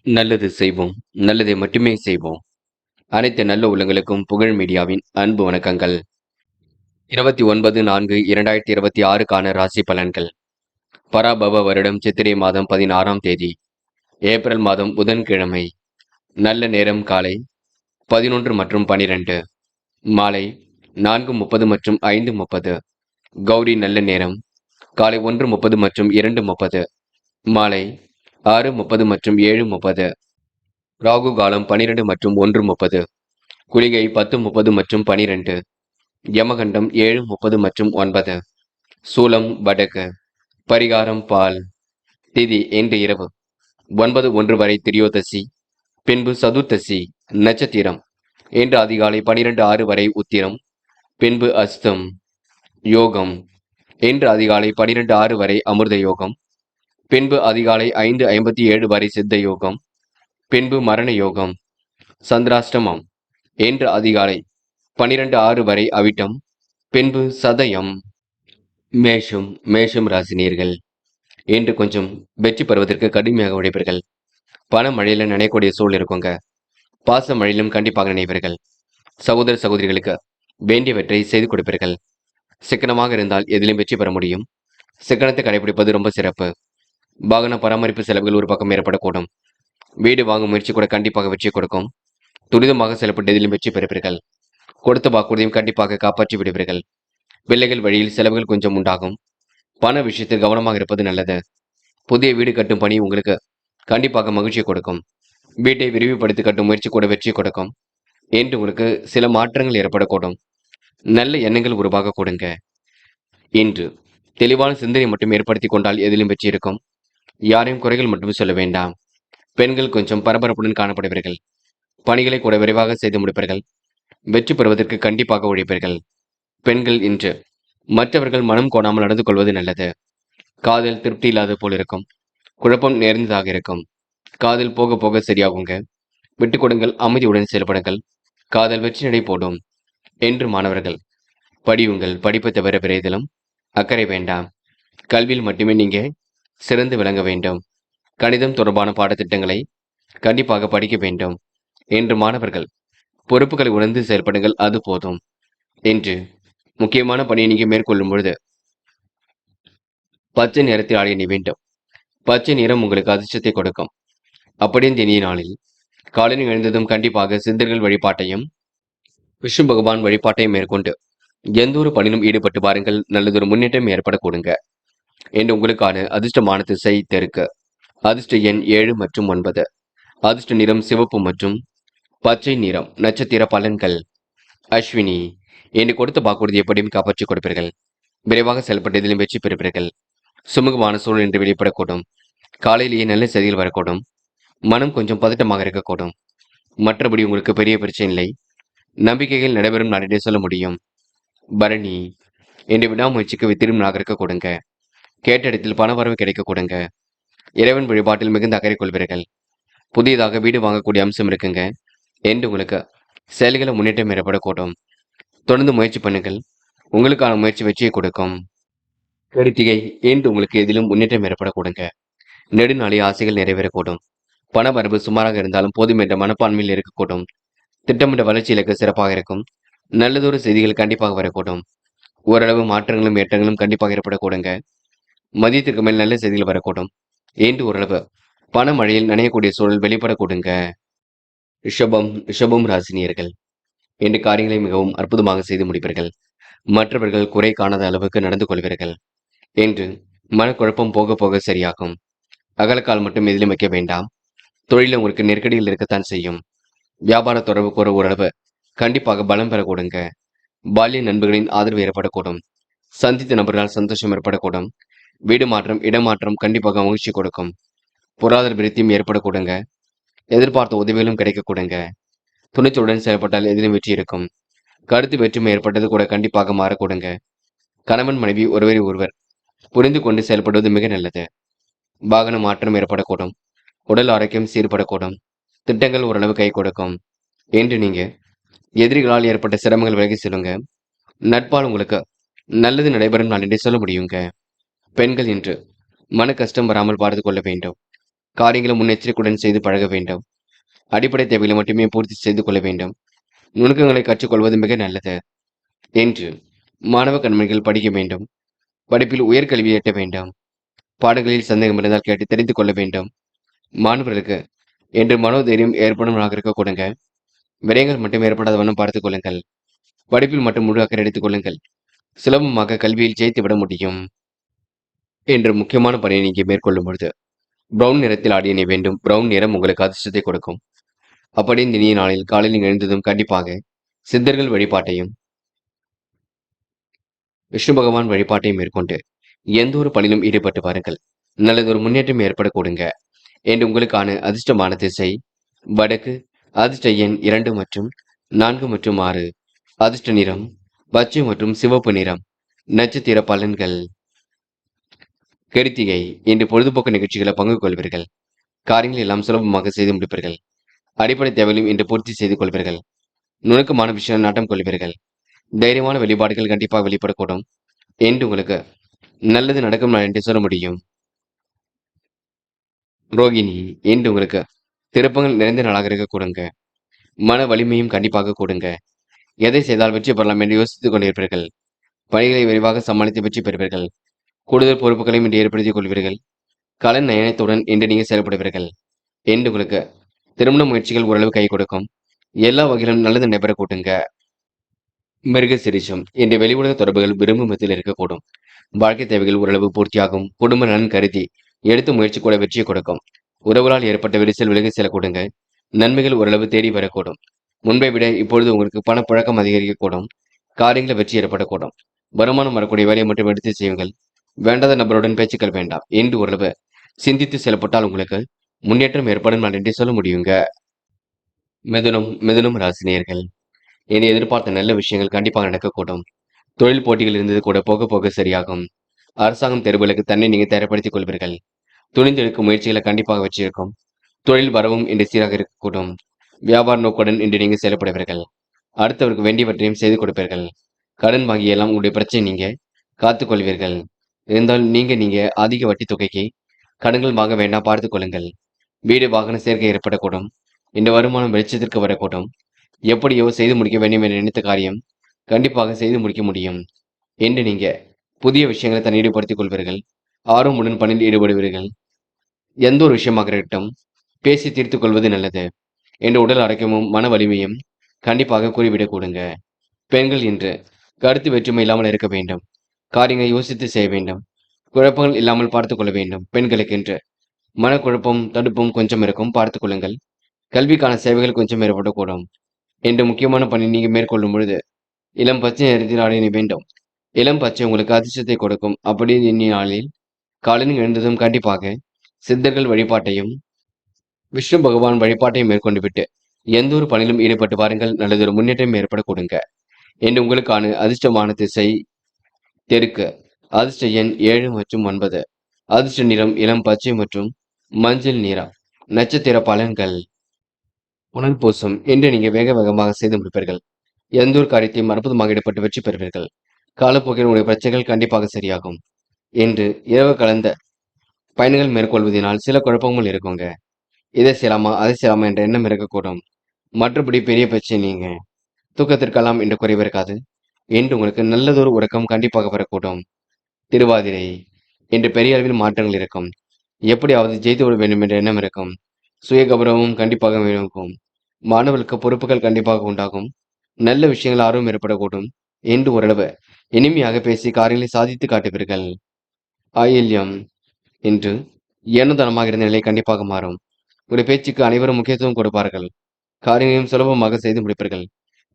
நல்லது செய்வோம். நல்லதை மட்டுமே செய்வோம். அனைத்து நல்ல உள்ளங்களுக்கும் புகழ் மீடியாவின் அன்பு வணக்கங்கள். 29/4/2026க்கான ராசி பலன்கள். பராபவ வருடம் சித்திரை மாதம் 16ஆம் தேதி, ஏப்ரல் மாதம் புதன்கிழமை. நல்ல நேரம் காலை 11 மற்றும் 12, மாலை 4:30 மற்றும் 5:30. கௌரி நல்ல நேரம் காலை 1:30 மற்றும் 2:30, மாலை 6:30 மற்றும் 7:30. ராகு காலம் 12 மற்றும் 1:30, குளிகை 10:30 மற்றும் 12, யமகண்டம் 7:30 மற்றும் 9, சூலம் வடக்கு, பரிகாரம் பால். திதி இன்று இரவு 9:01 வரை திரியோதசி, பின்பு சதுர்த்தசி. நட்சத்திரம் இன்று அதிகாலை 12:06 வரை உத்திரம், பின்பு அஸ்தம். யோகம் இன்று அதிகாலை 12:06 வரை அமிர்த யோகம், பின்பு அதிகாலை 5:57 வரை சித்த யோகம், பின்பு மரண யோகம். சந்திராஷ்டமம் இன்று அதிகாலை 12:06 வரை அவிட்டம், பின்பு சதயம். மேஷம் ராசினியர்கள் இன்று கொஞ்சம் வெற்றி பெறுவதற்கு கடுமையாக உழைப்பீர்கள். பண மழையில நினைக்கக்கூடிய சூழல் இருக்குங்க. பாச மழையிலும் கண்டிப்பாக நினைவீர்கள். சகோதர சகோதரிகளுக்கு வேண்டியவற்றை செய்து கொடுப்பீர்கள். சிக்கனமாக இருந்தால் எதிலும் வெற்றி பெற முடியும். சிக்கனத்தை கடைபிடிப்பது ரொம்ப சிறப்பு. வாகன பராமரிப்பு செலவுகள் ஒரு பக்கம் ஏற்படக்கூடும். வீடு வாங்கும் முயற்சி கூட கண்டிப்பாக வெற்றி கொடுக்கும். துரிதமாக செயல்பட்டு எதிலும் வெற்றி பெறுவீர்கள். கொடுத்த வாக்குறுதியும் கண்டிப்பாக காப்பாற்றி விடுவீர்கள். பிள்ளைகள் வழியில் செலவுகள் கொஞ்சம் உண்டாகும். பண விஷயத்தில் கவனமாக இருப்பது நல்லது. புதிய வீடு கட்டும் பணி உங்களுக்கு கண்டிப்பாக மகிழ்ச்சியை கொடுக்கும். வீட்டை விரிவுபடுத்தி கட்டும் முயற்சி கூட வெற்றி கொடுக்கும். என்று உங்களுக்கு சில மாற்றங்கள் ஏற்படக்கூடும். நல்ல எண்ணங்கள் உருவாக கொடுங்க. இன்று தெளிவான சிந்தனை மட்டும் ஏற்படுத்தி கொண்டால் எதிலும் வெற்றி இருக்கும். யாரையும் குறைகள் மட்டும் சொல்ல வேண்டாம். பெண்கள் கொஞ்சம் பரபரப்புடன் காணப்படுவீர்கள். பணிகளை கூட விரைவாக செய்து முடிப்பீர்கள். வெற்றி பெறுவதற்கு கண்டிப்பாக உழைப்பீர்கள். பெண்கள் இன்று மற்றவர்கள் மனம் கோணாமல் நடந்து கொள்வது நல்லது. காதல் திருப்தி இல்லாத போல் இருக்கும். குழப்பம் நேர்ந்ததாக இருக்கும். காதல் போக போக சரியாகுங்க. விட்டுக் கொடுங்கள், அமைதியுடன் செயல்படுங்கள். காதல் வெற்றி நடை போடும். என்று மாணவர்கள் படியுங்கள். படிப்பை தவிர விரைதலும் அக்கறை வேண்டாம். கல்வியில் மட்டுமே நீங்க சிறந்து விளங்க வேண்டும். கணிதம் தொடர்பான பாடத்திட்டங்களை கண்டிப்பாக படிக்க வேண்டும். என்று மாணவர்கள் பொறுப்புகளை உணர்ந்து செயல்படுங்கள், அது போதும். என்று முக்கியமான பணியை நீங்க மேற்கொள்ளும் பொழுது பச்சை நிறத்தில் ஆடை அணி வேண்டும். பச்சை நிறம் உங்களுக்கு அதிர்ஷ்டத்தை கொடுக்கும். அப்படியே இந்த இனிய நாளில் காலையில் எழுந்ததும் கண்டிப்பாக சித்தர்கள் வழிபாட்டையும் விஷ்ணு பகவான் வழிபாட்டையும் மேற்கொண்டு எந்த ஒரு பணியிலும் ஈடுபட்டு பாருங்கள். நல்லதொரு முன்னேற்றம் ஏற்பட கொடுங்க. என்று உங்களுக்கான அதிர்ஷ்டமான திசை தெற்கு. அதிர்ஷ்ட எண் 7 மற்றும் 9. அதிர்ஷ்ட நிறம் சிவப்பு மற்றும் பச்சை நிறம். நட்சத்திர பலன்கள். அஸ்வினி என்று கொடுத்த வாக்குறுதி எப்படியும் காப்பாற்றிக் கொடுப்பீர்கள். விரைவாக செயல்பட்டதிலும் வெற்றி பெறுவீர்கள். சுமூகமான சூழல் என்று வெளிப்படக்கூடும். காலையிலேயே நல்ல செய்திகள் வரக்கூடும். மனம் கொஞ்சம் பதட்டமாக இருக்கக்கூடும். மற்றபடி உங்களுக்கு பெரிய பிரச்சனை இல்லை. நம்பிக்கைகள் நடைபெறும் நாளிலே சொல்ல முடியும். பரணி என்று விடாமுயற்சிக்கு வித்திரும் இருக்க கொடுங்க. கேட்ட இடத்தில் பணவரவு கிடைக்க கொடுங்க. இறைவன் வழிபாட்டில் மிகுந்த அக்கறை கொள்வீர்கள். புதியதாக வீடு வாங்கக்கூடிய அம்சம் இருக்குங்க. என்று உங்களுக்கு செயல்களை முன்னேற்றம் ஏற்படக்கூடும். தொடர்ந்து முயற்சி பண்ணுங்கள். உங்களுக்கான முயற்சி வெற்றியை கொடுக்கும். கருத்திகை என்று உங்களுக்கு எதிலும் முன்னேற்றம் ஏற்பட கொடுங்க. நெடுநாளிய ஆசைகள் நிறைவேறக்கூடும். பண வரவு சுமாராக இருந்தாலும் போதும் என்ற மனப்பான்மையில் இருக்கக்கூடும். திட்டமிட்ட வளர்ச்சி இலக்கு சிறப்பாக இருக்கும். நல்லதொரு செய்திகள் கண்டிப்பாக வரக்கூடும். ஓரளவு மாற்றங்களும் ஏற்றங்களும் கண்டிப்பாக ஏற்படக்கூடுங்க. மதியத்திற்கு மேல் நல்ல செய்திகள் வரக்கூடும். என்று ஓரளவு பண மழையில் நனையக்கூடிய சூழல் வெளிப்படக்கூடுங்க. ரிஷபம் ராசினியர்கள் என்று காரியங்களை மிகவும் அற்புதமாக செய்து முடிப்பீர்கள். மற்றவர்கள் குறை காணாத அளவுக்கு நடந்து கொள்வீர்கள். என்று மனக்குழப்பம் போக போக சரியாகும். அகலக்கால் மட்டும் எதிலும் வைக்க வேண்டாம். தொழில் உங்களுக்கு நெருக்கடியில் இருக்கத்தான் செய்யும். வியாபார தொடர்பு கூற ஓரளவு கண்டிப்பாக பலம் பெற கொடுங்க. பால்ய நண்பர்களின் ஆதரவு ஏற்படக்கூடும். சந்தித்த நபர்களால் சந்தோஷம் ஏற்படக்கூடும். வீடு மாற்றம் இடமாற்றம் கண்டிப்பாக மகிழ்ச்சி கொடுக்கும். பொருளாதார விருத்தியும் ஏற்பட கொடுங்க. எதிர்பார்த்த உதவிகளும் கிடைக்க கொடுங்க. துணிச்சலுடன் செயல்பட்டால் எதிலும் வெற்றி இருக்கும். கருத்து வேற்றுமை ஏற்பட்டது கூட கண்டிப்பாக மாறக்கூடுங்க. கணவன் மனைவி ஒருவரை ஒருவர் புரிந்து கொண்டு செயல்படுவது மிக நல்லது. வாகன மாற்றம் ஏற்படக்கூடும். உடல் ஆரோக்கியம் சீர்படக்கூடும். திட்டங்கள் ஓரளவு கை கொடுக்கும். என்று நீங்க எதிரிகளால் ஏற்பட்ட சிரமங்கள் விலகி செல்லுங்க. நட்பால் உங்களுக்கு நல்லது நடைபெறும் நாள் என்று சொல்ல முடியுங்க. பெண்கள் இன்று மன கஷ்டம் வராமல் பார்த்து கொள்ள வேண்டும். காரியங்களை முன்னெச்சரிக்கையுடன் செய்து பழக வேண்டும். அடிப்படை தேவைகளை மட்டுமே பூர்த்தி செய்து கொள்ள வேண்டும். நுணுக்கங்களை கற்றுக்கொள்வது மிக நல்லது. என்று மாணவ கண்மணிகள் படிக்க வேண்டும். படிப்பில் உயர்கல்வி எட்ட வேண்டும். பாடங்களில் சந்தேகம் இருந்தால் கேட்டு தெரிந்து கொள்ள வேண்டும். மாணவர்களுக்கு என்று மனோதைரியம் ஏற்படும் இருக்க கொடுங்க. விரயங்கள் மட்டும் ஏற்படாத வண்ணம் பார்த்துக் கொள்ளுங்கள். படிப்பில் மட்டும் முழு அக்கறை எடுத்துக் கொள்ளுங்கள். சுலபமாக கல்வியில் ஜெயித்து விட முடியும். என்று முக்கியமான பணியை நீங்க மேற்கொள்ளும் பொழுது பிரவுன் நிறத்தில் ஆடை அணிய வேண்டும். பிரவுன் நிறம் உங்களுக்கு அதிர்ஷ்டத்தை கொடுக்கும். அப்படி இந்த இனிய நாளில் காலையில் எழுந்ததும் கண்டிப்பாக சித்தர்கள் வழிபாட்டையும் விஷ்ணு பகவான் வழிபாட்டையும் மேற்கொண்டு எந்த ஒரு பணியிலும் ஈடுபட்டு பாருங்கள். நல்லது ஒரு முன்னேற்றம் ஏற்பட கொடுங்க. என்று உங்களுக்கான அதிர்ஷ்டமான திசை வடக்கு. அதிர்ஷ்ட எண் 2 மற்றும் 4 மற்றும் 6. அதிர்ஷ்ட நிறம் பச்சை மற்றும் சிவப்பு நிறம். நட்சத்திர பலன்கள். கிருத்திகை. இன்று பொழுதுபோக்கு நிகழ்ச்சிகளை பங்கு கொள்வீர்கள். காரியங்கள் எல்லாம் சுலபமாக செய்து முடிப்பீர்கள். அடிப்படை தேவையிலும் இன்று பூர்த்தி செய்து கொள்வீர்கள். நுணுக்கமான விஷயம் நாட்டம் கொள்வீர்கள். தைரியமான வெளிப்பாடுகள் கண்டிப்பாக வெளிப்படக்கூடும். என்று உங்களுக்கு நல்லது நடக்கும் நான் என்று சொல்ல முடியும். ரோகிணி. என்று உங்களுக்கு திருப்பங்கள் நிறைந்த நாளாக இருக்க கொடுங்க. மன வலிமையும் கண்டிப்பாக கொடுங்க. எதை செய்தால் வெற்றி பெறலாம் என்று யோசித்துக் கொண்டிருப்பீர்கள். பணிகளை விரைவாக சமாளித்து வெற்றி பெறுவீர்கள். கூடுதல் பொறுப்புகளையும் இன்று ஏற்படுத்திக் கொள்வீர்கள். கலன் நயனத்துடன் இன்று நீங்கள் செயல்படுவீர்கள். என்று உங்களுக்கு திருமண முயற்சிகள் ஓரளவு கை கொடுக்கும். எல்லா வகையிலும் நல்லது நடைபெற கூட்டுங்க. மிருக சிரிஷம். இன்று வெளி உலக தொடர்புகள் விரும்பும் விதத்தில் இருக்கக்கூடும். வாழ்க்கை தேவைகள் ஓரளவு பூர்த்தியாகும். குடும்ப நலன் கருதி எடுத்த முயற்சி கூட வெற்றியை கொடுக்கும். உறவுகளால் ஏற்பட்ட விரிசல் விலகி செல்ல கொடுங்க. நன்மைகள் ஓரளவு தேடி வரக்கூடும். முன்பை விட இப்பொழுது உங்களுக்கு பணப்புழக்கம் அதிகரிக்கக்கூடும். காரியங்களை வெற்றி ஏற்படக்கூடும். வருமானம் வரக்கூடிய வேலையை மட்டும் எடுத்து செய்யுங்கள். வேண்டாத நபருடன் பேச்சுக்கள் வேண்டாம். என்று ஓரளவு சிந்தித்து செயல்பட்டால் உங்களுக்கு முன்னேற்றம் ஏற்படும் என்று சொல்ல முடியுங்க. மிதுனம் ராசினியர்கள். இனி எதிர்பார்த்த நல்ல விஷயங்கள் கண்டிப்பாக நடக்கக்கூடும். தொழில் போட்டிகள் இருந்தது கூட போக போக சரியாகும். அரசாங்கம் தேர்வுகளுக்கு தன்னை நீங்க தயார்படுத்திக் கொள்வீர்கள். துணிந்தெடுக்கும் முயற்சிகளை கண்டிப்பாக வச்சிருக்கும். தொழில் வரவும் இன்று சீராக இருக்கக்கூடும். வியாபார நோக்குடன் இன்று நீங்க செயல்படுவீர்கள். அடுத்தவருக்கு வேண்டியவற்றையும் செய்து கொடுப்பீர்கள். கடன் வாங்கியெல்லாம் உங்களுடைய பிரச்சனை நீங்க காத்துக் கொள்வீர்கள். இருந்தாலும் நீங்க அதிக வட்டி தொகைக்கு கடன்கள் வாங்க வேண்டாம், பார்த்துக் கொள்ளுங்கள். வீடு வாகன சேர்க்கை ஏற்படக்கூடும். இந்த வருமானம் வெளிச்சத்திற்கு வரக்கூடும். எப்படியோ செய்து முடிக்க வேண்டும் என நினைத்த காரியம் கண்டிப்பாக செய்து முடிக்க முடியும். என்று நீங்க புதிய விஷயங்களை தன் ஈடுபடுத்திக் கொள்வீர்கள். ஆர்வமுடன் பணியில் ஈடுபடுவீர்கள். எந்த ஒரு விஷயமாக இருக்கட்டும் பேசி தீர்த்துக் கொள்வது நல்லது. என்ற உடல் ஆரோக்கியமும் மன வலிமையும் கண்டிப்பாக கூறிவிடக் கூடுங்க. பெண்கள் இன்று கருத்து வேற்றுமை இல்லாமல் இருக்க வேண்டும். காரியங்களை யோசித்து செய்ய வேண்டும். குழப்பங்கள் இல்லாமல் பார்த்துக் கொள்ள வேண்டும். பெண்களுக்கு என்று மனக்குழப்பம் தடுப்பும் கொஞ்சம் இருக்கும், பார்த்துக் கொள்ளுங்கள். கல்விக்கான சேவைகள் கொஞ்சம் ஏற்படக்கூடும். என்று முக்கியமான பணி நீங்க மேற்கொள்ளும் பொழுது இளம் பச்சை நிறத்தில் அடைய வேண்டும். இளம் பச்சை உங்களுக்கு அதிர்ஷ்டத்தை கொடுக்கும். அப்படி இன்னி நாளில் காலையில் எழுந்ததும் கண்டிப்பாக சித்தர்கள் வழிபாட்டையும் விஷ்ணு பகவான் வழிபாட்டையும் மேற்கொண்டு விட்டு எந்த ஒரு பணியிலும் ஈடுபட்டு வாருங்கள். நல்லதொரு முன்னேற்றம் ஏற்பட கொடுங்க. என்று உங்களுக்கான அதிர்ஷ்டமான திசை தெற்கு. அதிர்ஷ்ட எண் 7 மற்றும் 9. அதிர்ஷ்ட நிறம் இளம் பச்சை மற்றும் மஞ்சள் நிறம். நட்சத்திர பலன்கள். புனர்பூசம். என்று நீங்க வேக வேகமாக செய்து முடிப்பீர்கள். எந்த ஒரு காரியத்தையும் அற்புதமாக ஈடுபட்டு வெற்றி பெறுவீர்கள். காலப்போக்கில் உங்களுடைய பிரச்சனைகள் கண்டிப்பாக சரியாகும். என்று இரவு கலந்த பயணங்கள் மேற்கொள்வதனால் சில குழப்பங்கள் இருக்குங்க. இதை செய்யலாமா அதை செய்யலாமா என்ற எண்ணம் இருக்கக்கூடும். மற்றபடி பெரிய பிரச்சனை நீங்க தூக்கத்திற்கெல்லாம் என்று குறைவு இருக்காது. என்று உங்களுக்கு நல்லதொரு உறக்கம் கண்டிப்பாக வரக்கூடும். திருவாதிரை. என்று பெரிய அளவில் மாற்றங்கள் இருக்கும். எப்படியாவது ஜெயித்து விட வேண்டும் என்ற எண்ணம் இருக்கும். சுய கௌரவமும் கண்டிப்பாக இருக்கும். மாணவர்களுக்கு பொறுப்புகள் கண்டிப்பாக உண்டாகும். நல்ல விஷயங்கள் ஆர்வம் ஏற்படக்கூடும். என்று ஓரளவு இனிமையாக பேசி காரியங்களை சாதித்து காட்டுவீர்கள். ஆயில்யம். என்று ஏனோதனமாக இருந்த நிலை கண்டிப்பாக மாறும். ஒரு பேச்சுக்கு அனைவரும் முக்கியத்துவம் கொடுப்பார்கள். காரியங்களையும் சுலபமாக செய்து முடிப்பீர்கள்.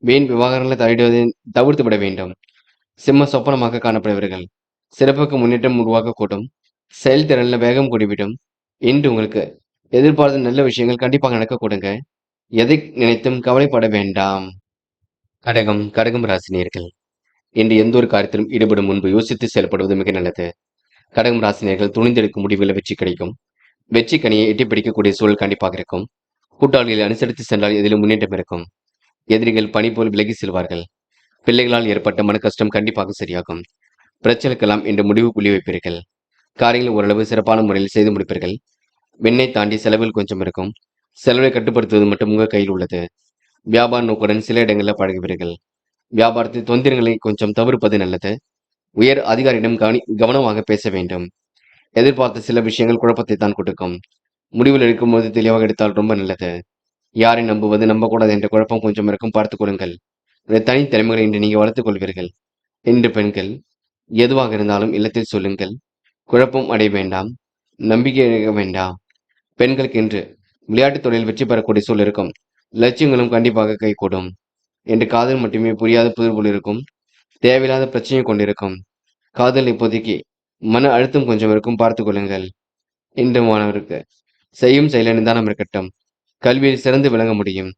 வீண் விவகாரங்களை தலையிடுவதை தவிர்த்து விட வேண்டும். சிம்ம சொப்பனமாக காணப்படுவீர்கள். சிறப்புக்கு முன்னேற்றம் உருவாக்கக்கூடும். செயல்திறனில் வேகம் கூடிவிடும். இன்று உங்களுக்கு எதிர்பார்த்த நல்ல விஷயங்கள் கண்டிப்பாக நடக்கக்கூடுங்க. எதை நினைத்தும் கவலைப்பட வேண்டாம். கடகம் ராசினியர்கள். இன்று எந்த ஒரு காரியத்திலும் ஈடுபடும் முன்பு யோசித்து செயல்படுவது மிக நல்லது. கடகம் ராசினியர்கள் துணிந்தெடுக்கும் முடிவுகளை வெற்றி கிடைக்கும். வெற்றி கனியை எட்டி பிடிக்கக்கூடிய சூழல் கண்டிப்பாக இருக்கும். கூட்டாளிகளை அனுசரித்து சென்றால் எதிலும் முன்னேற்றம் இருக்கும். எதிரிகள் பனி போல் விலகி செல்வார்கள். பிள்ளைகளால் ஏற்பட்ட மன கஷ்டம் கண்டிப்பாக சரியாகும். பிரச்சனைக்கெல்லாம் இன்று முடிவு புள்ளி வைப்பீர்கள். காரியங்கள் ஓரளவு சிறப்பான முறையில் செய்து முடிப்பீர்கள். விண்ணை தாண்டி செலவுகள் கொஞ்சம் இருக்கும். செலவை கட்டுப்படுத்துவது மட்டும் உங்க கையில் உள்ளது. வியாபார நோக்குடன் சில இடங்களில் பழகுவீர்கள். வியாபாரத்தில் தொந்திரங்களை கொஞ்சம் தவிர்ப்பது நல்லது. உயர் அதிகாரியிடம் கவனமாக பேச வேண்டும். எதிர்பார்த்த சில விஷயங்கள் குழப்பத்தை தான் கொடுக்கும். முடிவில் எடுக்கும்போது தெளிவாக எடுத்தால் ரொம்ப நல்லது. யாரை நம்புவது நம்பக்கூடாது என்ற குழப்பம் கொஞ்சம் இருக்கும், பார்த்துக் கொள்ளுங்கள். தனி திறமைகளை இன்று நீங்க வளர்த்துக் கொள்வீர்கள். இன்று பெண்கள் எதுவாக இருந்தாலும் இல்லத்தில் சொல்லுங்கள். குழப்பம் அடைய வேண்டாம். நம்பிக்கை இழக்க வேண்டாம். பெண்களுக்கு இன்று விளையாட்டுத் துறையில் வெற்றி பெறக்கூடிய சூழல் இருக்கும். லட்சியங்களும் கண்டிப்பாக கைகூடும். என்று காதல் மட்டுமே புரியாத புதிர் போல் இருக்கும். தேவையில்லாத பிரச்சனையை கொண்டிருக்கும். காதல் இப்போதைக்கு மன அழுத்தம் கொஞ்சம் இருக்கும், பார்த்துக் கொள்ளுங்கள். இன்று மாணவருக்கு செய்யும் செயல நிதானம் இருக்கட்டும். கல்வியில் சிறந்து விளங்க முடியும்.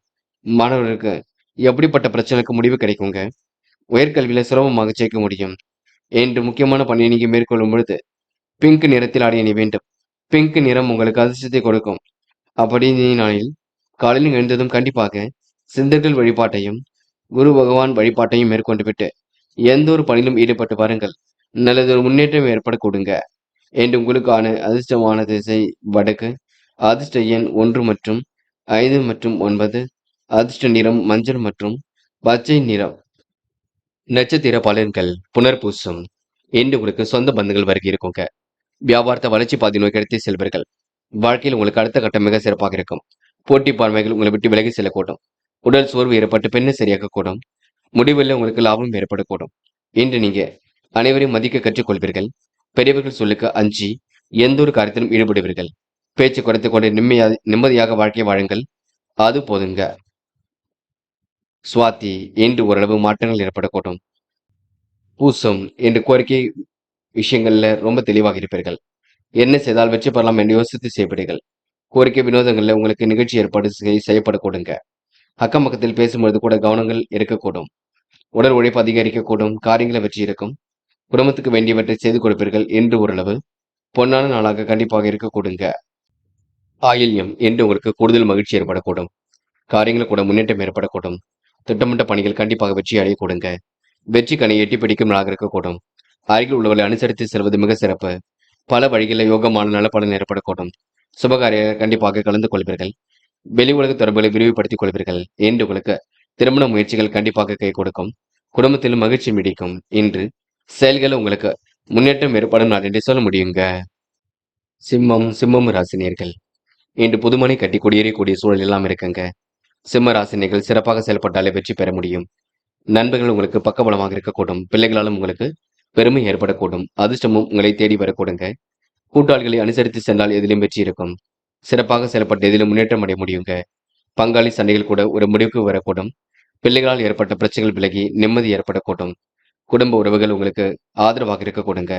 மாணவர்களுக்கு எப்படிப்பட்ட பிரச்சனைக்கு முடிவு கிடைக்குங்க. உயர்கல்வியில சுலபமாக ஜெயிக்க முடியும். என்று முக்கியமான பணியை நீங்க மேற்கொள்ளும் பொழுது பிங்க் நிறத்தில் ஆடை அணிய வேண்டும். பிங்க் நிறம் உங்களுக்கு அதிர்ஷ்டத்தை கொடுக்கும். அப்படி நாளில் காலையில் எழுந்ததும் கண்டிப்பாக சித்தர்கள் வழிபாட்டையும் குரு பகவான் வழிபாட்டையும் மேற்கொண்டு விட்டு எந்த ஒரு பணியிலும் ஈடுபட்டு பாருங்கள். நல்லதொரு முன்னேற்றம் ஏற்பட கொடுங்க. என்று உங்களுக்கான அதிர்ஷ்டமான திசை வடக்கு. அதிர்ஷ்ட எண் 1 மற்றும் 5 மற்றும் 9. அதிர்ஷ்ட நிறம் மஞ்சள் மற்றும் பச்சை நிறம். நட்சத்திர பலன்கள் புனர்பூசம். என்று உங்களுக்கு சொந்த பந்தங்கள் வருகை இருக்குங்க. வியாபாரத்தை வளர்ச்சி பாதி நோக்கி எடுத்து செல்வீர்கள். வாழ்க்கையில் உங்களுக்கு அடுத்த கட்டம் மிக சிறப்பாக இருக்கும். போட்டி பார்வைகள் உங்களை விட்டு விலகி செல்லக்கூடும். உடல் சோர்வு ஏற்பட்டு பெண்ணை சரியாக கூடும். முடிவில் உங்களுக்கு லாபம் ஏற்படக்கூடும். இன்று நீங்க அனைவரையும் மதிக்க கற்றுக்கொள்வீர்கள். பெரியவர்கள் சொல்லுக்கு அஞ்சி எந்த ஒரு காரியத்திலும் ஈடுபடுவீர்கள். பேச்சு குறைத்துக் கொண்டு நிம்மதியாக வாழ்க்கை வாழுங்கள். அது போதுங்க. சுவாதி என்று ஓரளவு மாற்றங்கள் ஏற்படக்கூடும். பூசம் என்று கோரிக்கை விஷயங்கள்ல ரொம்ப தெளிவாக இருப்பீர்கள். என்ன செய்தால் வெற்றி பெறலாம் என்று யோசித்து செய்யப்படுங்கள். கோரிக்கை வினோதங்கள்ல உங்களுக்கு நிகழ்ச்சி ஏற்பாடு செய்யப்படக்கூடுங்க. அக்கம் பக்கத்தில் பேசும்பொழுது கூட கவனங்கள் இருக்கக்கூடும். உடல் உழைப்பு அதிகரிக்கக்கூடும். காரியங்களை வெற்றி இருக்கும். குடும்பத்துக்கு வேண்டியவற்றை செய்து கொடுப்பீர்கள். என்று ஓரளவு பொன்னான நாளாக கண்டிப்பாக இருக்கக்கூடுங்க. ஆயில்யம் என்று உங்களுக்கு கூடுதல் மகிழ்ச்சி ஏற்படக்கூடும். காரியங்கள் கூட முன்னேற்றம் ஏற்படக்கூடும். திட்டமிட்ட பணிகள் கண்டிப்பாக வெற்றி அடையக்கூடுங்க. வெற்றி கனி எட்டி பிடிக்கும் நாளாக இருக்கக்கூடும். அருகில் உள்ளவர்களை அனுசரித்து செல்வது மிக சிறப்பு. பல வழிகளில் யோகமான நல பலன் ஏற்படக்கூடும். சுபகாரிய கண்டிப்பாக கலந்து கொள்வீர்கள். வெளி உலக தொடர்புகளை விரிவுபடுத்திக் கொள்வீர்கள். என்று உங்களுக்கு திருமண முயற்சிகள் கண்டிப்பாக கை கொடுக்கும். குடும்பத்தில் மகிழ்ச்சி மிடிக்கும். இன்று செயல்கள் உங்களுக்கு முன்னேற்றம் ஏற்படும் நாள் என்று சொல்ல முடியுங்க. சிம்மம் ராசினியர்கள். இன்று புதுமனை கட்டி குடியேறக்கூடிய சூழல் எல்லாம் இருக்குங்க. சிம்ம ராசினியர்கள் சிறப்பாக செயல்பட்டாலே வெற்றி பெற முடியும். நண்பர்கள் உங்களுக்கு பக்கபலமாக இருக்கக்கூடும். பிள்ளைகளாலும் உங்களுக்கு பெருமை ஏற்படக்கூடும். அதிர்ஷ்டமும் உங்களை தேடி வரக்கூடுங்க. கூட்டாளிகளை அனுசரித்து சென்றால் எதிலும் வெற்றி இருக்கும். சிறப்பாக செயல்பட்டு எதிலும் முன்னேற்றம் அடைய முடியுங்க. பங்காளி சண்டைகள் கூட ஒரு முடிவுக்கு வரக்கூடும். பிள்ளைகளால் ஏற்பட்ட பிரச்சனைகள் விலகி நிம்மதி ஏற்படக்கூடும். குடும்ப உறவுகள் உங்களுக்கு ஆதரவாக இருக்கக்கூடுங்க.